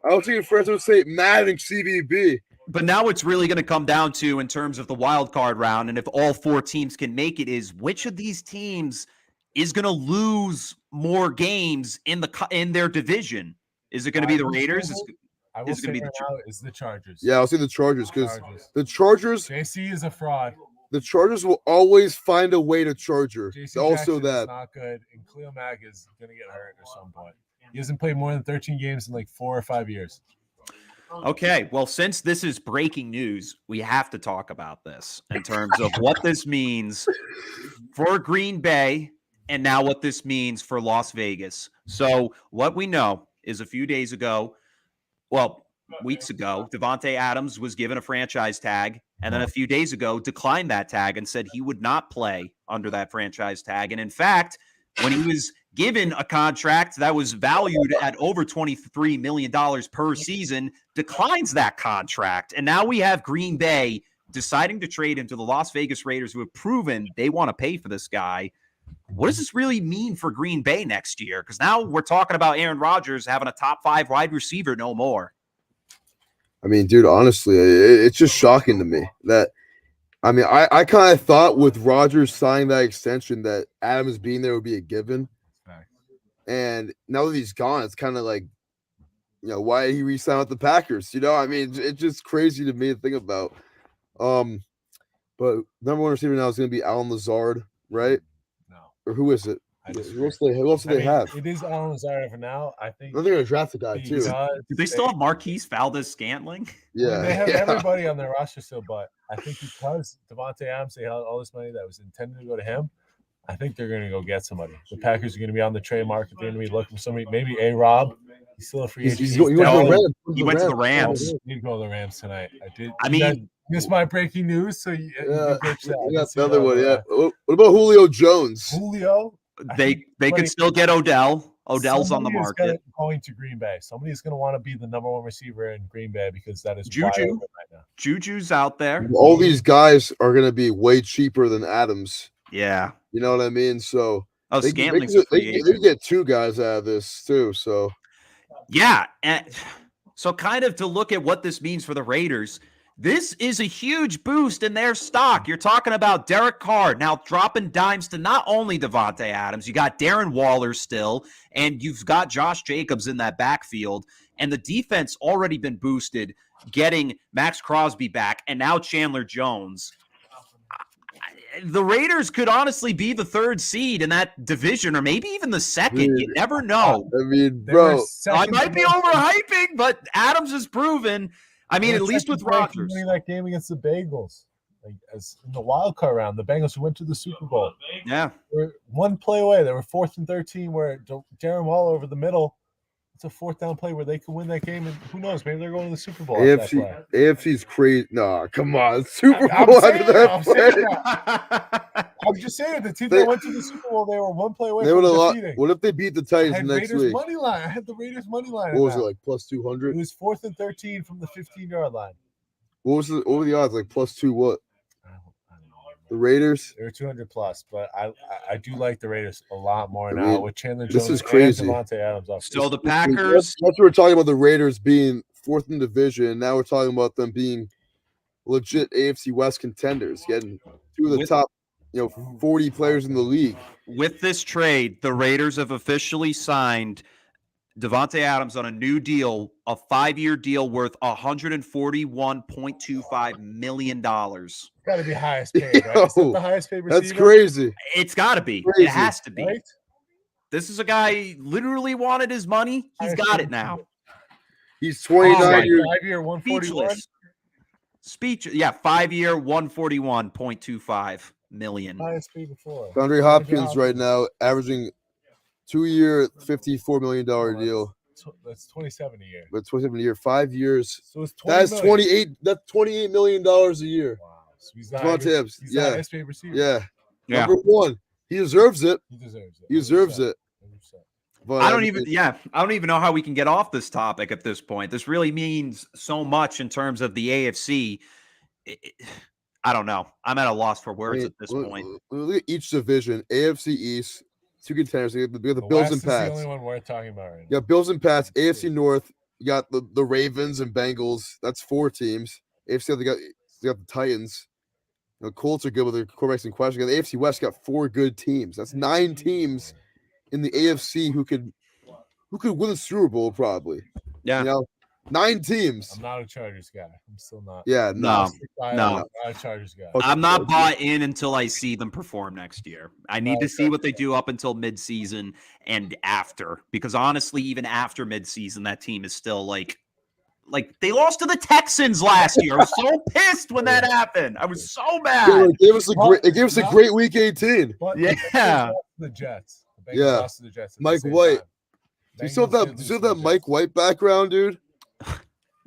I was thinking Fresno State, Madden, CVB. But now it's really going to come down to, in terms of the wild card round, and if all 4 teams can make it, is which of these teams is going to lose more games in their division? Is it going to be the Raiders? Is it going to be the Chargers? Yeah, I'll say the Chargers because the Chargers. JC is a fraud. The Chargers will always find a way to charger. Also, that is not good, and Khalil Mack is going to get hurt at some point. He hasn't played more than 13 games in like 4 or 5 years. Okay, well, since this is breaking news, we have to talk about this in terms of what this means for Green Bay and now what this means for Las Vegas. So what we know is a few days ago, weeks ago, Devontae Adams was given a franchise tag, and then a few days ago declined that tag and said he would not play under that franchise tag. And in fact, when he was given a contract that was valued at over $23 million per season, declines that contract. And now we have Green Bay deciding to trade him to the Las Vegas Raiders, who have proven they want to pay for this guy. What does this really mean for Green Bay next year? Because now we're talking about Aaron Rodgers having a top 5 wide receiver no more. I mean, dude, honestly, it's just shocking to me that, I mean, I kind of thought with Rodgers signing that extension that Adams being there would be a given. And now that he's gone, it's kind of like, why did he re-sign with the Packers? I mean, it's just crazy to me to think about. But number 1 receiver now is going to be Allen Lazard, right? No. Or who is it? Who else do they have? It is Allen Lazard for now. I think they're going to draft a guy too. Do they still have Marquise Valdez-Scantling? Yeah, they have everybody on their roster still, but I think because Devontae Adams, they had all this money that was intended to go to him, I think they're going to go get somebody. The Packers are going to be on the trade market. They're going to be looking for somebody, maybe A-Rob. He's still a free agent. He went to the Rams. He did go to the Rams tonight. I mean, this is my breaking news. So you got the other one. Yeah. What about Julio Jones? They could still get Odell. Odell's on the market. Going to Green Bay. Somebody's going to want to be the number 1 receiver in Green Bay because that is Juju. Right now. Juju's out there. All these guys are going to be way cheaper than Adams. Yeah. You know what I mean? So they get 2 guys out of this too. So yeah. And so kind of to look at what this means for the Raiders, This is a huge boost in their stock. You're talking about Derek Carr now dropping dimes to not only Devontae Adams, you got Darren Waller still, and you've got Josh Jacobs in that backfield. And the defense already been boosted, getting Max Crosby back, and now Chandler Jones. The Raiders could honestly be the 3rd seed in that division, or maybe even the 2nd. Dude, You never know. I mean, bro, I might be overhyping, but Adams has proven. I mean, at least with Rodgers. Winning that game against the Bengals, like as in the wild card round, the Bengals who went to the Super Bowl. Yeah, they were one play away. They were 4th and 13, where Darren Waller over the middle. It's a 4th down play where they could win that game, and who knows? Maybe they're going to the Super Bowl. AFC's crazy. No, come on, Super Bowl after that play. I'm just saying the team that went to the Super Bowl, they were one play away. They from defeating. What if they beat the Titans next Raiders week? Money line. I had the Raiders money line. What was it, like plus 200? It was 4th and 13 from the 15-yard line. What were the odds? Like plus 2 what? The Raiders? They were 200 plus, but I do like the Raiders a lot more now with Chandler Jones. This is crazy. And Devontae Adams off. Still the Packers. That's what we're talking about, the Raiders being 4th in division. And now we're talking about them being legit AFC West contenders, getting 2 of the top 40 players in the league. With this trade, the Raiders have officially signed Devontae Adams on a new deal, a 5-year deal worth $141.25 million. Got to be highest paid, right? Is that the highest paid receiver? That's crazy. It's got to be. Crazy. It has to be. Right? This is a guy literally wanted his money. He's got it now. He's 29 years. 5-year, 141. Speech. Yeah, 5-year, $141.25 million. Highest paid before. Andre Hopkins right now averaging 2-year, $54 million deal. That's 27 a year. But 27 a year, 5 years. So it's 20 that's million. 28. That's $28 million a year. Wow. So he's the highest paid receiver. Yeah. Number 1. He deserves it. He deserves it. He deserves it. 100%. But I don't even know how we can get off this topic at this point. This really means so much in terms of the AFC. I don't know. I'm at a loss for words at this point. Look at each division. AFC East, 2 contenders. We have the Bills and Pats. The only one we're talking about right now. You got Bills and Pats. AFC North, you got the Ravens and Bengals. That's 4 teams. AFC, they got the Titans. The Colts are good with their quarterbacks in question. The AFC West got 4 good teams. That's 9 teams in the AFC who could win the Super Bowl probably. Yeah. 9 teams. I'm not a Chargers guy. I'm still not. Yeah, no. I'm not a Chargers guy. I'm not bought in until I see them perform next year. I need to see what they do up until midseason and after, because honestly, even after midseason, that team is still like they lost to the Texans last year. I was so pissed when that happened. I was so mad. It gave us a great week 18. But yeah. The Jets. The Bengals lost to the Jets. Mike White. Do you still have that Mike White background, dude?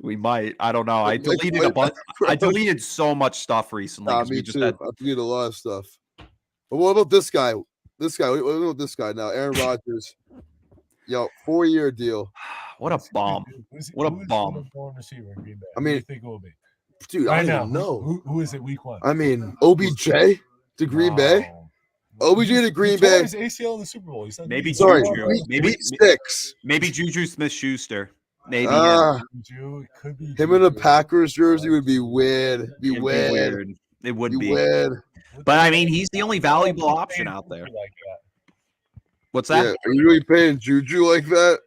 We might. I don't know. I deleted a bunch. I deleted so much stuff recently. Me too. I deleted a lot of stuff. But what about this guy? What about this guy now? Aaron Rodgers. 4-year deal. What a bomb. What a bomb. Receiver in Green Bay? I mean, who do you think it will be? Dude, I don't even know. Who is it week 1? I mean, OBJ to Green Bay. OBJ to Green Bay. His ACL in the Super Bowl. Maybe Juju. Week 6. Maybe Juju Smith-Schuster. Maybe Juju. Could be him in a Packers jersey would be weird. Be weird. It would be. Weird. But I mean, he's the only valuable option out there. What's that? Yeah. Are you really paying Juju like that?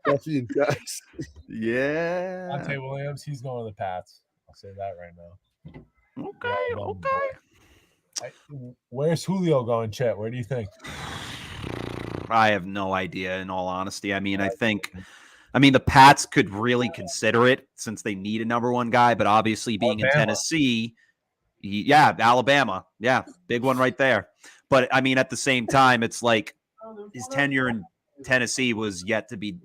Duffy and Dax. Yeah. Monte Williams, he's going to the Pats. I'll say that right now. Okay. Where's Julio going, Chet? Where do you think? I have no idea, in all honesty. I mean, the Pats could really consider it since they need a number 1 guy, but obviously being in Tennessee, Alabama. Yeah, big one right there. But, I mean, at the same time, it's like his tenure in Tennessee was yet to be,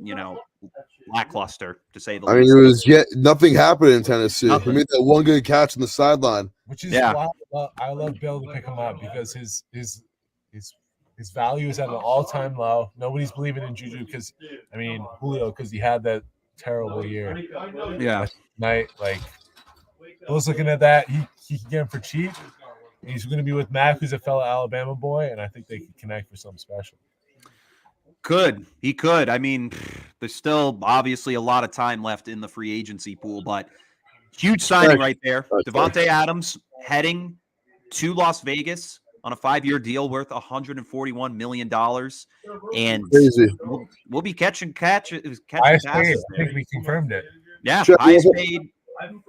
lackluster, to say the least. I mean, it was yet nothing happened in Tennessee. Nothing. He made that one good catch on the sideline. Which is why I love Bill to pick him up, because his value is at an all-time low. Nobody's believing in Juju because, Julio, because he had that terrible year. Yeah. I was looking at that. He can get him for cheap. He's going to be with Mac, who's a fellow Alabama boy, and I think they could connect for something special. He could. I mean, there's still obviously a lot of time left in the free agency pool, but huge signing right there. Devontae Adams heading to Las Vegas on a 5-year deal worth $141 million. And Crazy. we'll be catching Highest paid. passes I there. think we confirmed it. Yeah, Chet, highest paid. You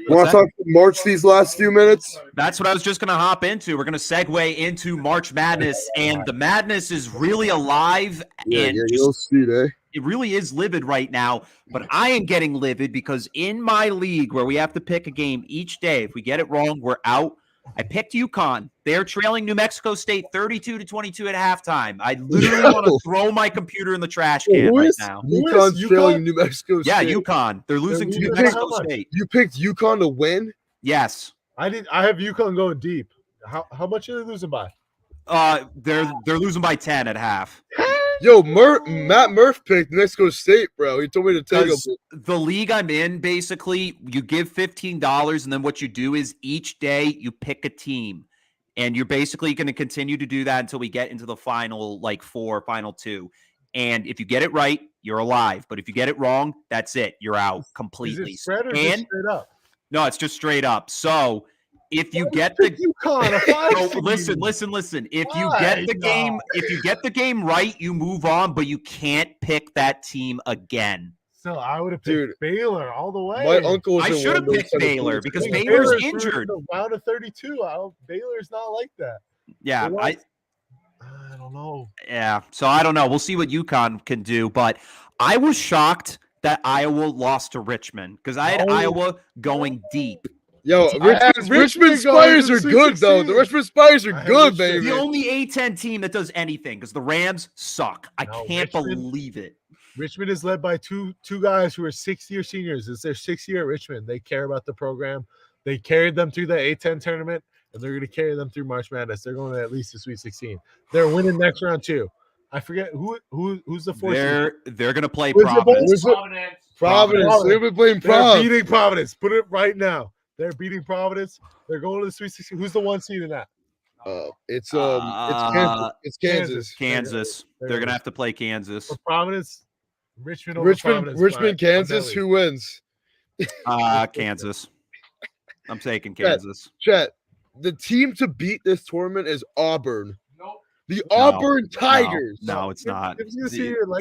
want to talk March these last few minutes? That's what I was just going to hop into. We're going to segue into March Madness, and the madness is really alive, and you'll see, eh? it really is livid right now. But I am getting livid because in my league where we have to pick a game each day, if we get it wrong, we're out. I picked UConn. They're trailing New Mexico State 32-22 at halftime. I literally want to throw my computer in the trash can right now. UConn's trailing New Mexico State. Yeah, UConn. They're losing to New Mexico State. You picked UConn to win? Yes. I have UConn going deep. How much are they losing by? They're losing by 10 at half. Yo, Matt Murph picked New Mexico State, bro. He told me to take him. The league I'm in, basically, you give $15, and then what you do is each day you pick a team, and you're basically going to continue to do that until we get into the final, final two. And if you get it right, you're alive. But if you get it wrong, that's it. You're out completely. Is it spread or just straight up? No, it's just straight up. So if you get the UConn, listen. If you get the game right, you move on, but you can't pick that team again. So I would have picked Baylor all the way. My uncle was I should have picked Baylor because Baylor's injured. Round of 32. Baylor's not like that. Yeah, I don't know. Yeah, so I don't know. We'll see what UConn can do, but I was shocked that Iowa lost to Richmond because I had Iowa going deep. Yo, Richmond Spiders are good, though. The Richmond Spiders are good, baby. The only A-10 team that does anything because the Rams suck. I can't believe it. Richmond is led by two guys who are 6-year seniors. It's their 6th year at Richmond. They care about the program. They carried them through the A-10 tournament, and they're going to carry them through March Madness. They're going to at least the Sweet 16. They're winning next round, too. I forget who's the fourth. They're going to play Providence. Providence. They've been playing Providence. They're beating Providence. Put it right now. They're beating Providence. They're going to the Sweet 16. Who's the one seed in that? It's Kansas. It's Kansas. Kansas. They're going to have to play Kansas. For Providence, Richmond, Kansas. Who wins? Kansas. I'm taking Kansas. Chet, the team to beat this tournament is Auburn. The Auburn Tigers. No, it's not.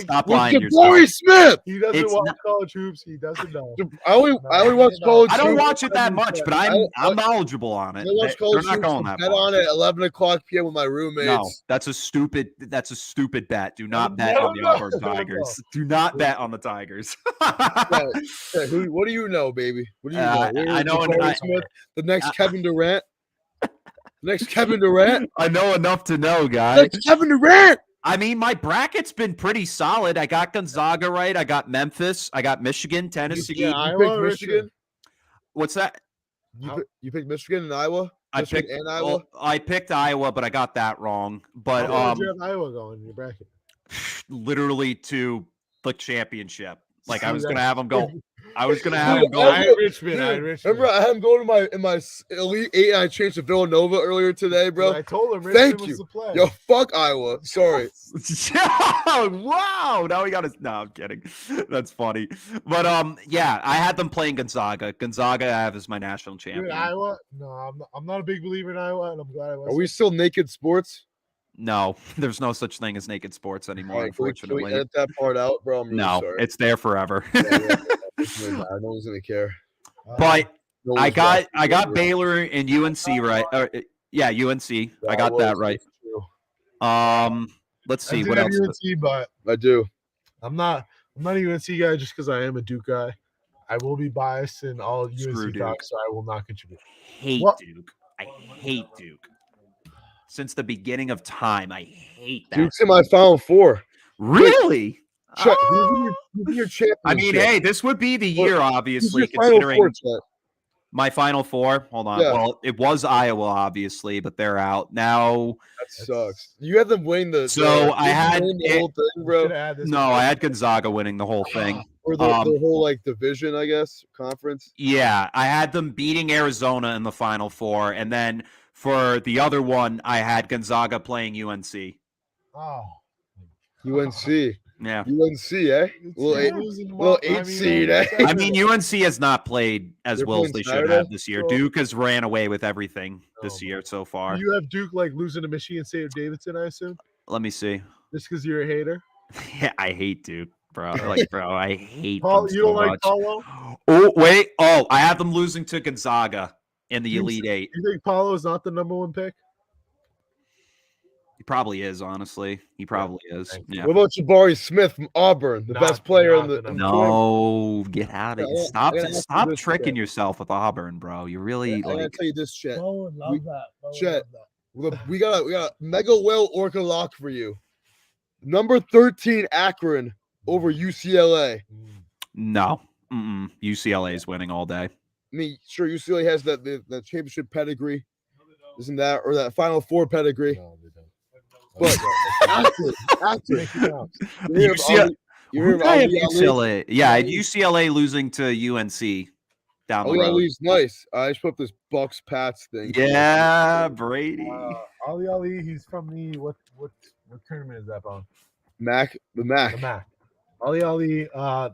Stop lying yourself. Smith. He doesn't watch college hoops. He doesn't know. I only watch college. I don't watch it that much, but I'm knowledgeable on it. I watch college They're not going that far. on at 11:00 p.m. with my roommates. No, that's a stupid bet. Do not bet on the Auburn Tigers. Do not bet on the Tigers. What do you know, baby? What do you know? I know Smith, the next Kevin Durant. Next Kevin Durant. I know enough to know, guys. Next Kevin Durant. I mean, my bracket's been pretty solid. I got Gonzaga right. I got Memphis. I got Michigan, Tennessee. You picked Michigan. What's that? You picked Michigan and Iowa. I picked Iowa, but I got that wrong. But where did you have Iowa going in your bracket? Literally to the championship. Like I was gonna have them go. I had Richmond. Remember, I had him going in my Elite 8, and I changed to Villanova earlier today, bro. I told him Richmond was the play. Yo, fuck Iowa. Sorry. Wow. Now we got to. No, I'm kidding. That's funny. But yeah, I had them playing Gonzaga. Gonzaga I have as my national champion. Dude, Iowa? No, I'm not a big believer in Iowa, and I'm glad I was. Are we still naked sports? No, there's no such thing as naked sports anymore, unfortunately. Can we edit that part out, bro? I'm really sorry. It's there forever. No one's gonna care. But I got Baylor and UNC right. UNC. I got that right. Let's see what else. UNC, but I do. I'm not a UNC guy just because I am a Duke guy. I will be biased in all UNC talk, so I will not contribute. Duke. I hate Duke. Since the beginning of time, I hate that. Duke's in my Final Four. Really? Who's your champion? I mean, hey, this would be the year, obviously, considering my Final Four. Hold on. Yeah. Well, it was Iowa, obviously, but they're out now. That sucks. You had them win the. So I had the whole thing, bro. I had Gonzaga winning the whole thing. Or the whole division, I guess, conference. Yeah, I had them beating Arizona in the Final Four, and then for the other one, I had Gonzaga playing UNC. Oh. UNC. Yeah. UNC, eh? Little eight seed, eh? I mean, UNC has not played as They're well as playing they should Saturday? have this year. So- Duke has ran away with everything this Oh, year so Do far. you have Duke like losing to Michigan State or Davidson, I assume? Let me see. Just because you're a hater? Yeah, I hate Duke, bro. Like, bro, I hate Paul, them you so don't like much. Paulo? Oh, wait. Oh, I have them losing to Gonzaga in the You Elite Eight. You think Paulo is not the number one pick? He probably is, honestly. He probably is. thank Yeah. What about Jabari Smith from Auburn, the Not- best player not in the the number No, get out of I here. gotta- Stop I gotta ask you stop this, tricking Chet. yourself with Auburn, bro. You really I gotta like tell you this, Chet. Bo would love We- that. Bo would Chet. love that. We got a mega well orca lock for you. Number 13 Akron over UCLA. no. UCLA is winning all day. I mean, sure, UCLA has that the championship pedigree, isn't that, or that Final Four pedigree? No, they don't. But Akron, Make it count. you hear of UCLA Ali- you hear Who of did I have Ali Ali? UCLA? Yeah, Ali? UCLA losing to UNC down the Ali road. Ali's nice. I just put up this Bucks Pats thing. Yeah, Brady. Ali Ali, he's from the what tournament is that on? the The Mac. MAC. Ali Ali,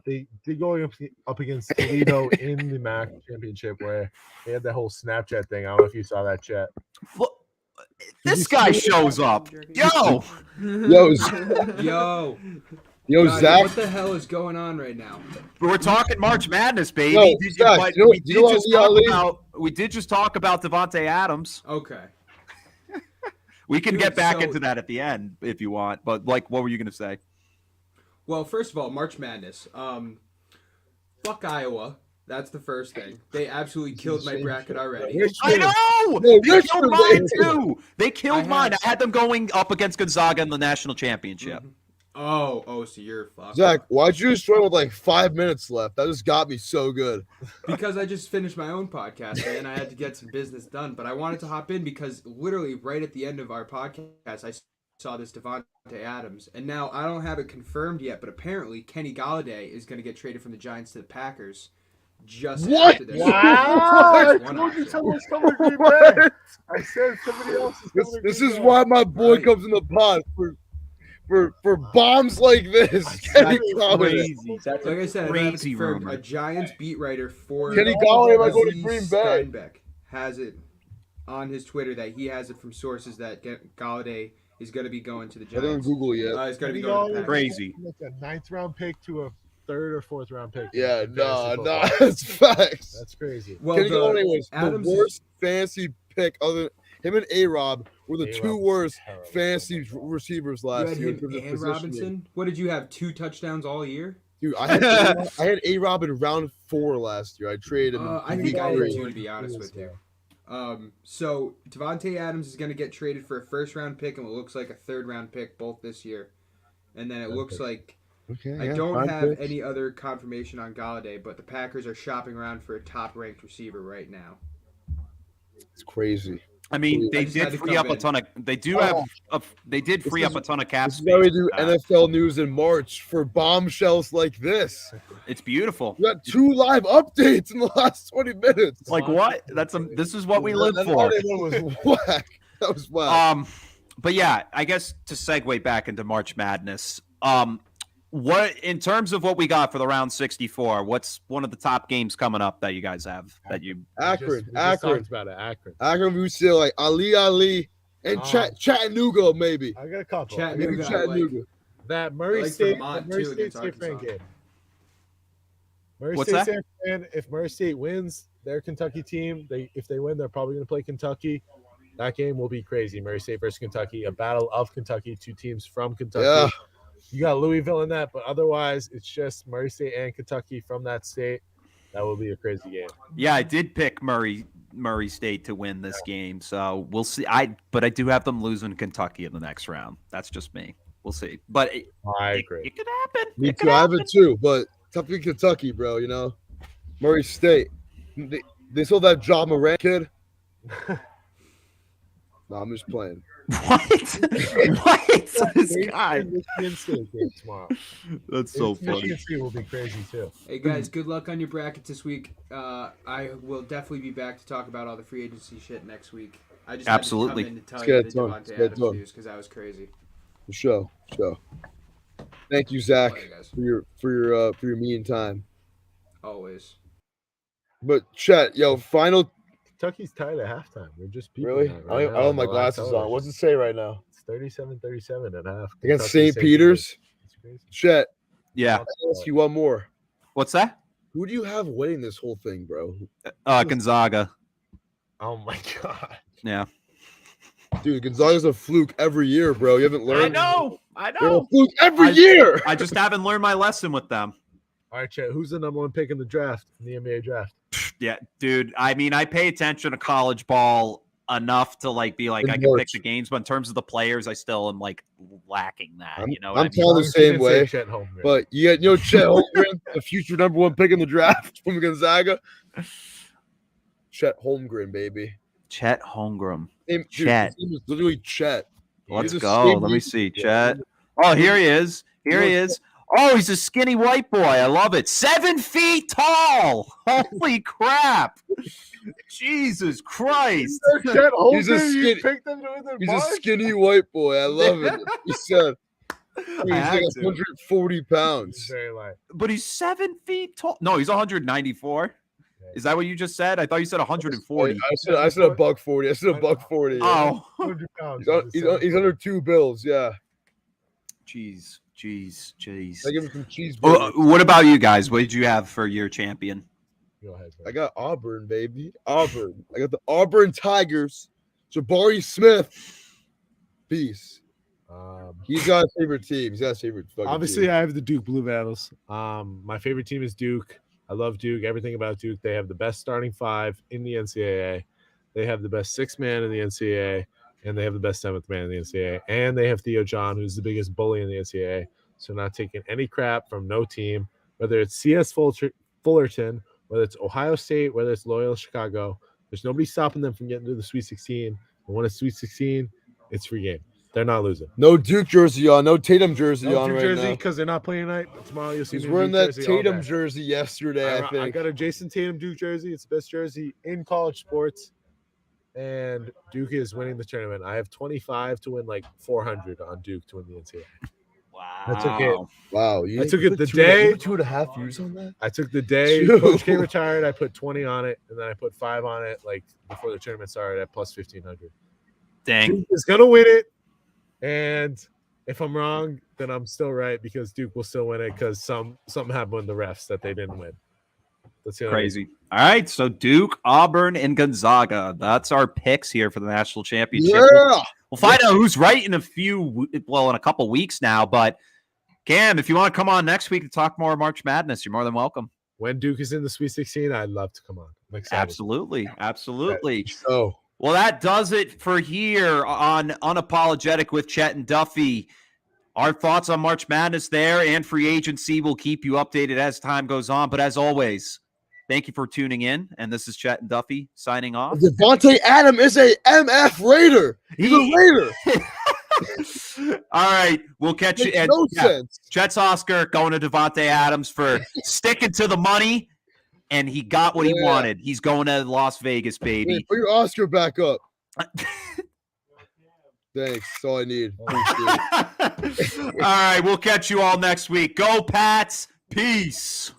they going up against Toledo in the MAC championship where they had that whole Snapchat thing. I don't know if you saw that chat. Look, this guy shows up. Yo, Yo, Yo, guys, Zach. what the hell is going on right now? we're talking March Madness, baby. Yo, Did Zach, but you know- we you know Ali? did just talk about Devontae Adams. Okay. We can Dude, get back so- into that at the end if you want. But like, what were you gonna say? Well, first of all, March Madness. Fuck Iowa. That's the first thing. They absolutely killed my bracket already. I know. No, They Richmond, killed mine baby. too. They killed I had- mine. I had them going up against Gonzaga in the national championship. Oh, so you're fucked. Zach, why'd you just join with like 5 minutes left? That just got me so good. Because I just finished my own podcast, man. I had to get some business done. But I wanted to hop in because literally right at the end of our podcast, I saw this Devontae Adams. And now I don't have it confirmed yet, but apparently Kenny Galladay is going to get traded from the Giants to the Packers just What? after this. Wow! I One told you option. someone's coming to be back. I said somebody else is coming to This be is back. why my boy Right. comes in the pod for bombs like this. Kenny Galladay. Crazy. That's Like I said, I don't have it Crazy confirmed. rumor. A Giants beat writer for Kenny Galladay might go to Aziz Green Bay. Steinbeck has it on his Twitter that he has it from sources that Galladay is going to be going to the I didn't Giants. Google yet. He's going to be Kenny going to the Galladay- Packers. Crazy. Like a 9th round pick to a 3rd or 4th round pick. Yeah, in no, fantasy football. that's facts. That's crazy. Well, Kenny Galladay was Adams the is- worst fantasy pick. Other him and A-Rob were the A-Rob two was worst terrible. fantasy receivers You last had year. in him terms of and positioning. Robinson. What did you have? 2 touchdowns all year? Dude, I had A-Rob in round 4 last year. I traded him. I in think week I did three. too, to be honest with you. So Devontae Adams is going to get traded for a 1st round pick and what looks like a 3rd round pick both this year. And then it looks like Okay, I yeah, don't fine have pick. any other confirmation on Galladay, but the Packers are shopping around for a top-ranked receiver right now. It's crazy. I mean, I they just had did to free come up a in. ton of. They do have. They did free up a ton of cap This is why we space. do NFL news in March for bombshells like this. It's beautiful. We got 2 live updates in the last 20 minutes. Like what? This is what we live That for. Friday one was whack. That was whack. But yeah, I guess to segue back into March Madness, what in terms of what we got for the round 64, what's one of the top games coming up that you guys have that you Akron, We just Akron, talked about it. Akron. Akron. We see like Ali, and Chattanooga maybe. I got a couple. Chattanooga. Maybe I Chattanooga. that Murray like State, Vermont, Murray too, State against San Fran Arkansas. game. Murray What's State that? San Fran. If Murray State wins their Kentucky team, if they win, they're probably going to play Kentucky. That game will be crazy. Murray State versus Kentucky, a battle of Kentucky, 2 teams from Kentucky. Yeah. You got Louisville in that, but otherwise, it's just Murray State and Kentucky from that state. That will be a crazy game. Yeah, I did pick Murray State to win this game, so we'll see. But I do have them losing Kentucky in the next round. That's just me. We'll see. But I agree. it could happen. Me It could too. I have happen. it too, but tough in Kentucky, bro. You know, Murray State. They still that John Morant kid. No, I'm just playing. What? What? This guy. Michigan State game tomorrow. That's so Michigan funny. State will be crazy too. Hey guys, good luck on your brackets this week. I will definitely be back to talk about all the free agency shit next week. I just Absolutely. had to come in to tell Let's you get the it done. Devontae Let's get it Adams done. news because that was crazy. For sure. Thank you, Zach, Love you guys. for your mean time. Always. But Chet, final. Kentucky's tied at halftime. We're just peeping Really? at it I right don't now have my live glasses on. television. What's it say right now? It's 37-37 at half. Against Kentucky, St. Peter's. It's crazy. Chet, Yeah. I'll ask you one more. What's that? Who do you have winning this whole thing, bro? Gonzaga. Oh my god. Yeah. Dude, Gonzaga's a fluke every year, bro. You haven't learned. I They're a fluke every year. I just haven't learned my lesson with them. All right, Chet. Who's the number one pick in the draft, in the NBA draft? Yeah, dude. I mean, I pay attention to college ball enough to be like, I can pick the games, but in terms of the players, I still am lacking that. I'm what I mean? telling the same way. Chet Holmgren. But Chet Holmgren, the future number one pick in the draft from Gonzaga. Chet Holmgren, baby. Chet Holmgren. Chet. His name is literally Chet. Let's go. Let me see. Chet. Oh, here he is. Here he is. Oh, he's a skinny white boy. I love it. 7 feet tall. Holy crap. Jesus Christ. Chet Holmgren, He's a you skinny- picked him to win the He's a March? skinny white boy. I love it. He said he's had like to. 140 He's pounds. very light. But he's 7 feet tall. No, he's 194. Is that what you just said? I thought you said 140. I said a buck 40. I said a buck 40. Oh, 200 pounds. He's under 2 bills. Yeah. jeez. I give him some cheese. What about you guys? What did you have for your champion? Go ahead, I got Auburn, baby. Auburn. I got the Auburn Tigers. Jabari Smith. Peace. He's got a favorite team. He's got a favorite fucking Obviously, team. I have the Duke Blue Devils. My favorite team is Duke. I love Duke. Everything about Duke. They have the best starting 5 in the NCAA. They have the best 6th man in the NCAA. And they have the best 7th man in the NCAA. And they have Theo John, who's the biggest bully in the NCAA. So not taking any crap from no team, whether it's CS Fullerton, whether it's Ohio State, whether it's Loyola Chicago. There's nobody stopping them from getting to the Sweet 16. And when it's Sweet 16, it's free game. They're not losing. No Duke jersey on. No Tatum jersey on Duke right jersey now. because they're not playing tonight. But tomorrow you'll see He's me in wearing Duke that jersey all Tatum day. jersey yesterday, I I think. got a Jason Tatum Duke jersey. It's the best jersey in college sports. And Duke is winning the tournament. I have 25 to win 400 on Duke to win the NCAA. Wow. I took it. Wow. I took it the day. 2.5 years on that? I took the day Dude. Coach K retired. I put 20 on it, and then I put 5 on it before the tournament started at plus 1,500. Dang. Duke is gonna win it, and if I'm wrong, then I'm still right because Duke will still win it because something happened with the refs that they didn't win. That's the only Crazy. All right. So Duke, Auburn, and Gonzaga. That's our picks here for the national championship. Yeah. We'll find out who's right in in a couple weeks now. But Cam, if you want to come on next week to talk more March Madness, you're more than welcome. When Duke is in the Sweet 16, I'd love to come on. I'm excited. Absolutely. Oh. Well, that does it for here on Unapologetic with Chet and Duffy. Our thoughts on March Madness there and free agency will keep you updated as time goes on. But as always, thank you for tuning in. And this is Chet and Duffy signing off. Devontae Adams is a MF Raider. He's a Raider. All right. We'll catch you. Makes no sense. Chet's Oscar going to Devontae Adams for sticking to the money. And he got what he wanted. He's going to Las Vegas, baby. Hey, put your Oscar back up. Thanks. That's all I need. All right. We'll catch you all next week. Go, Pats. Peace.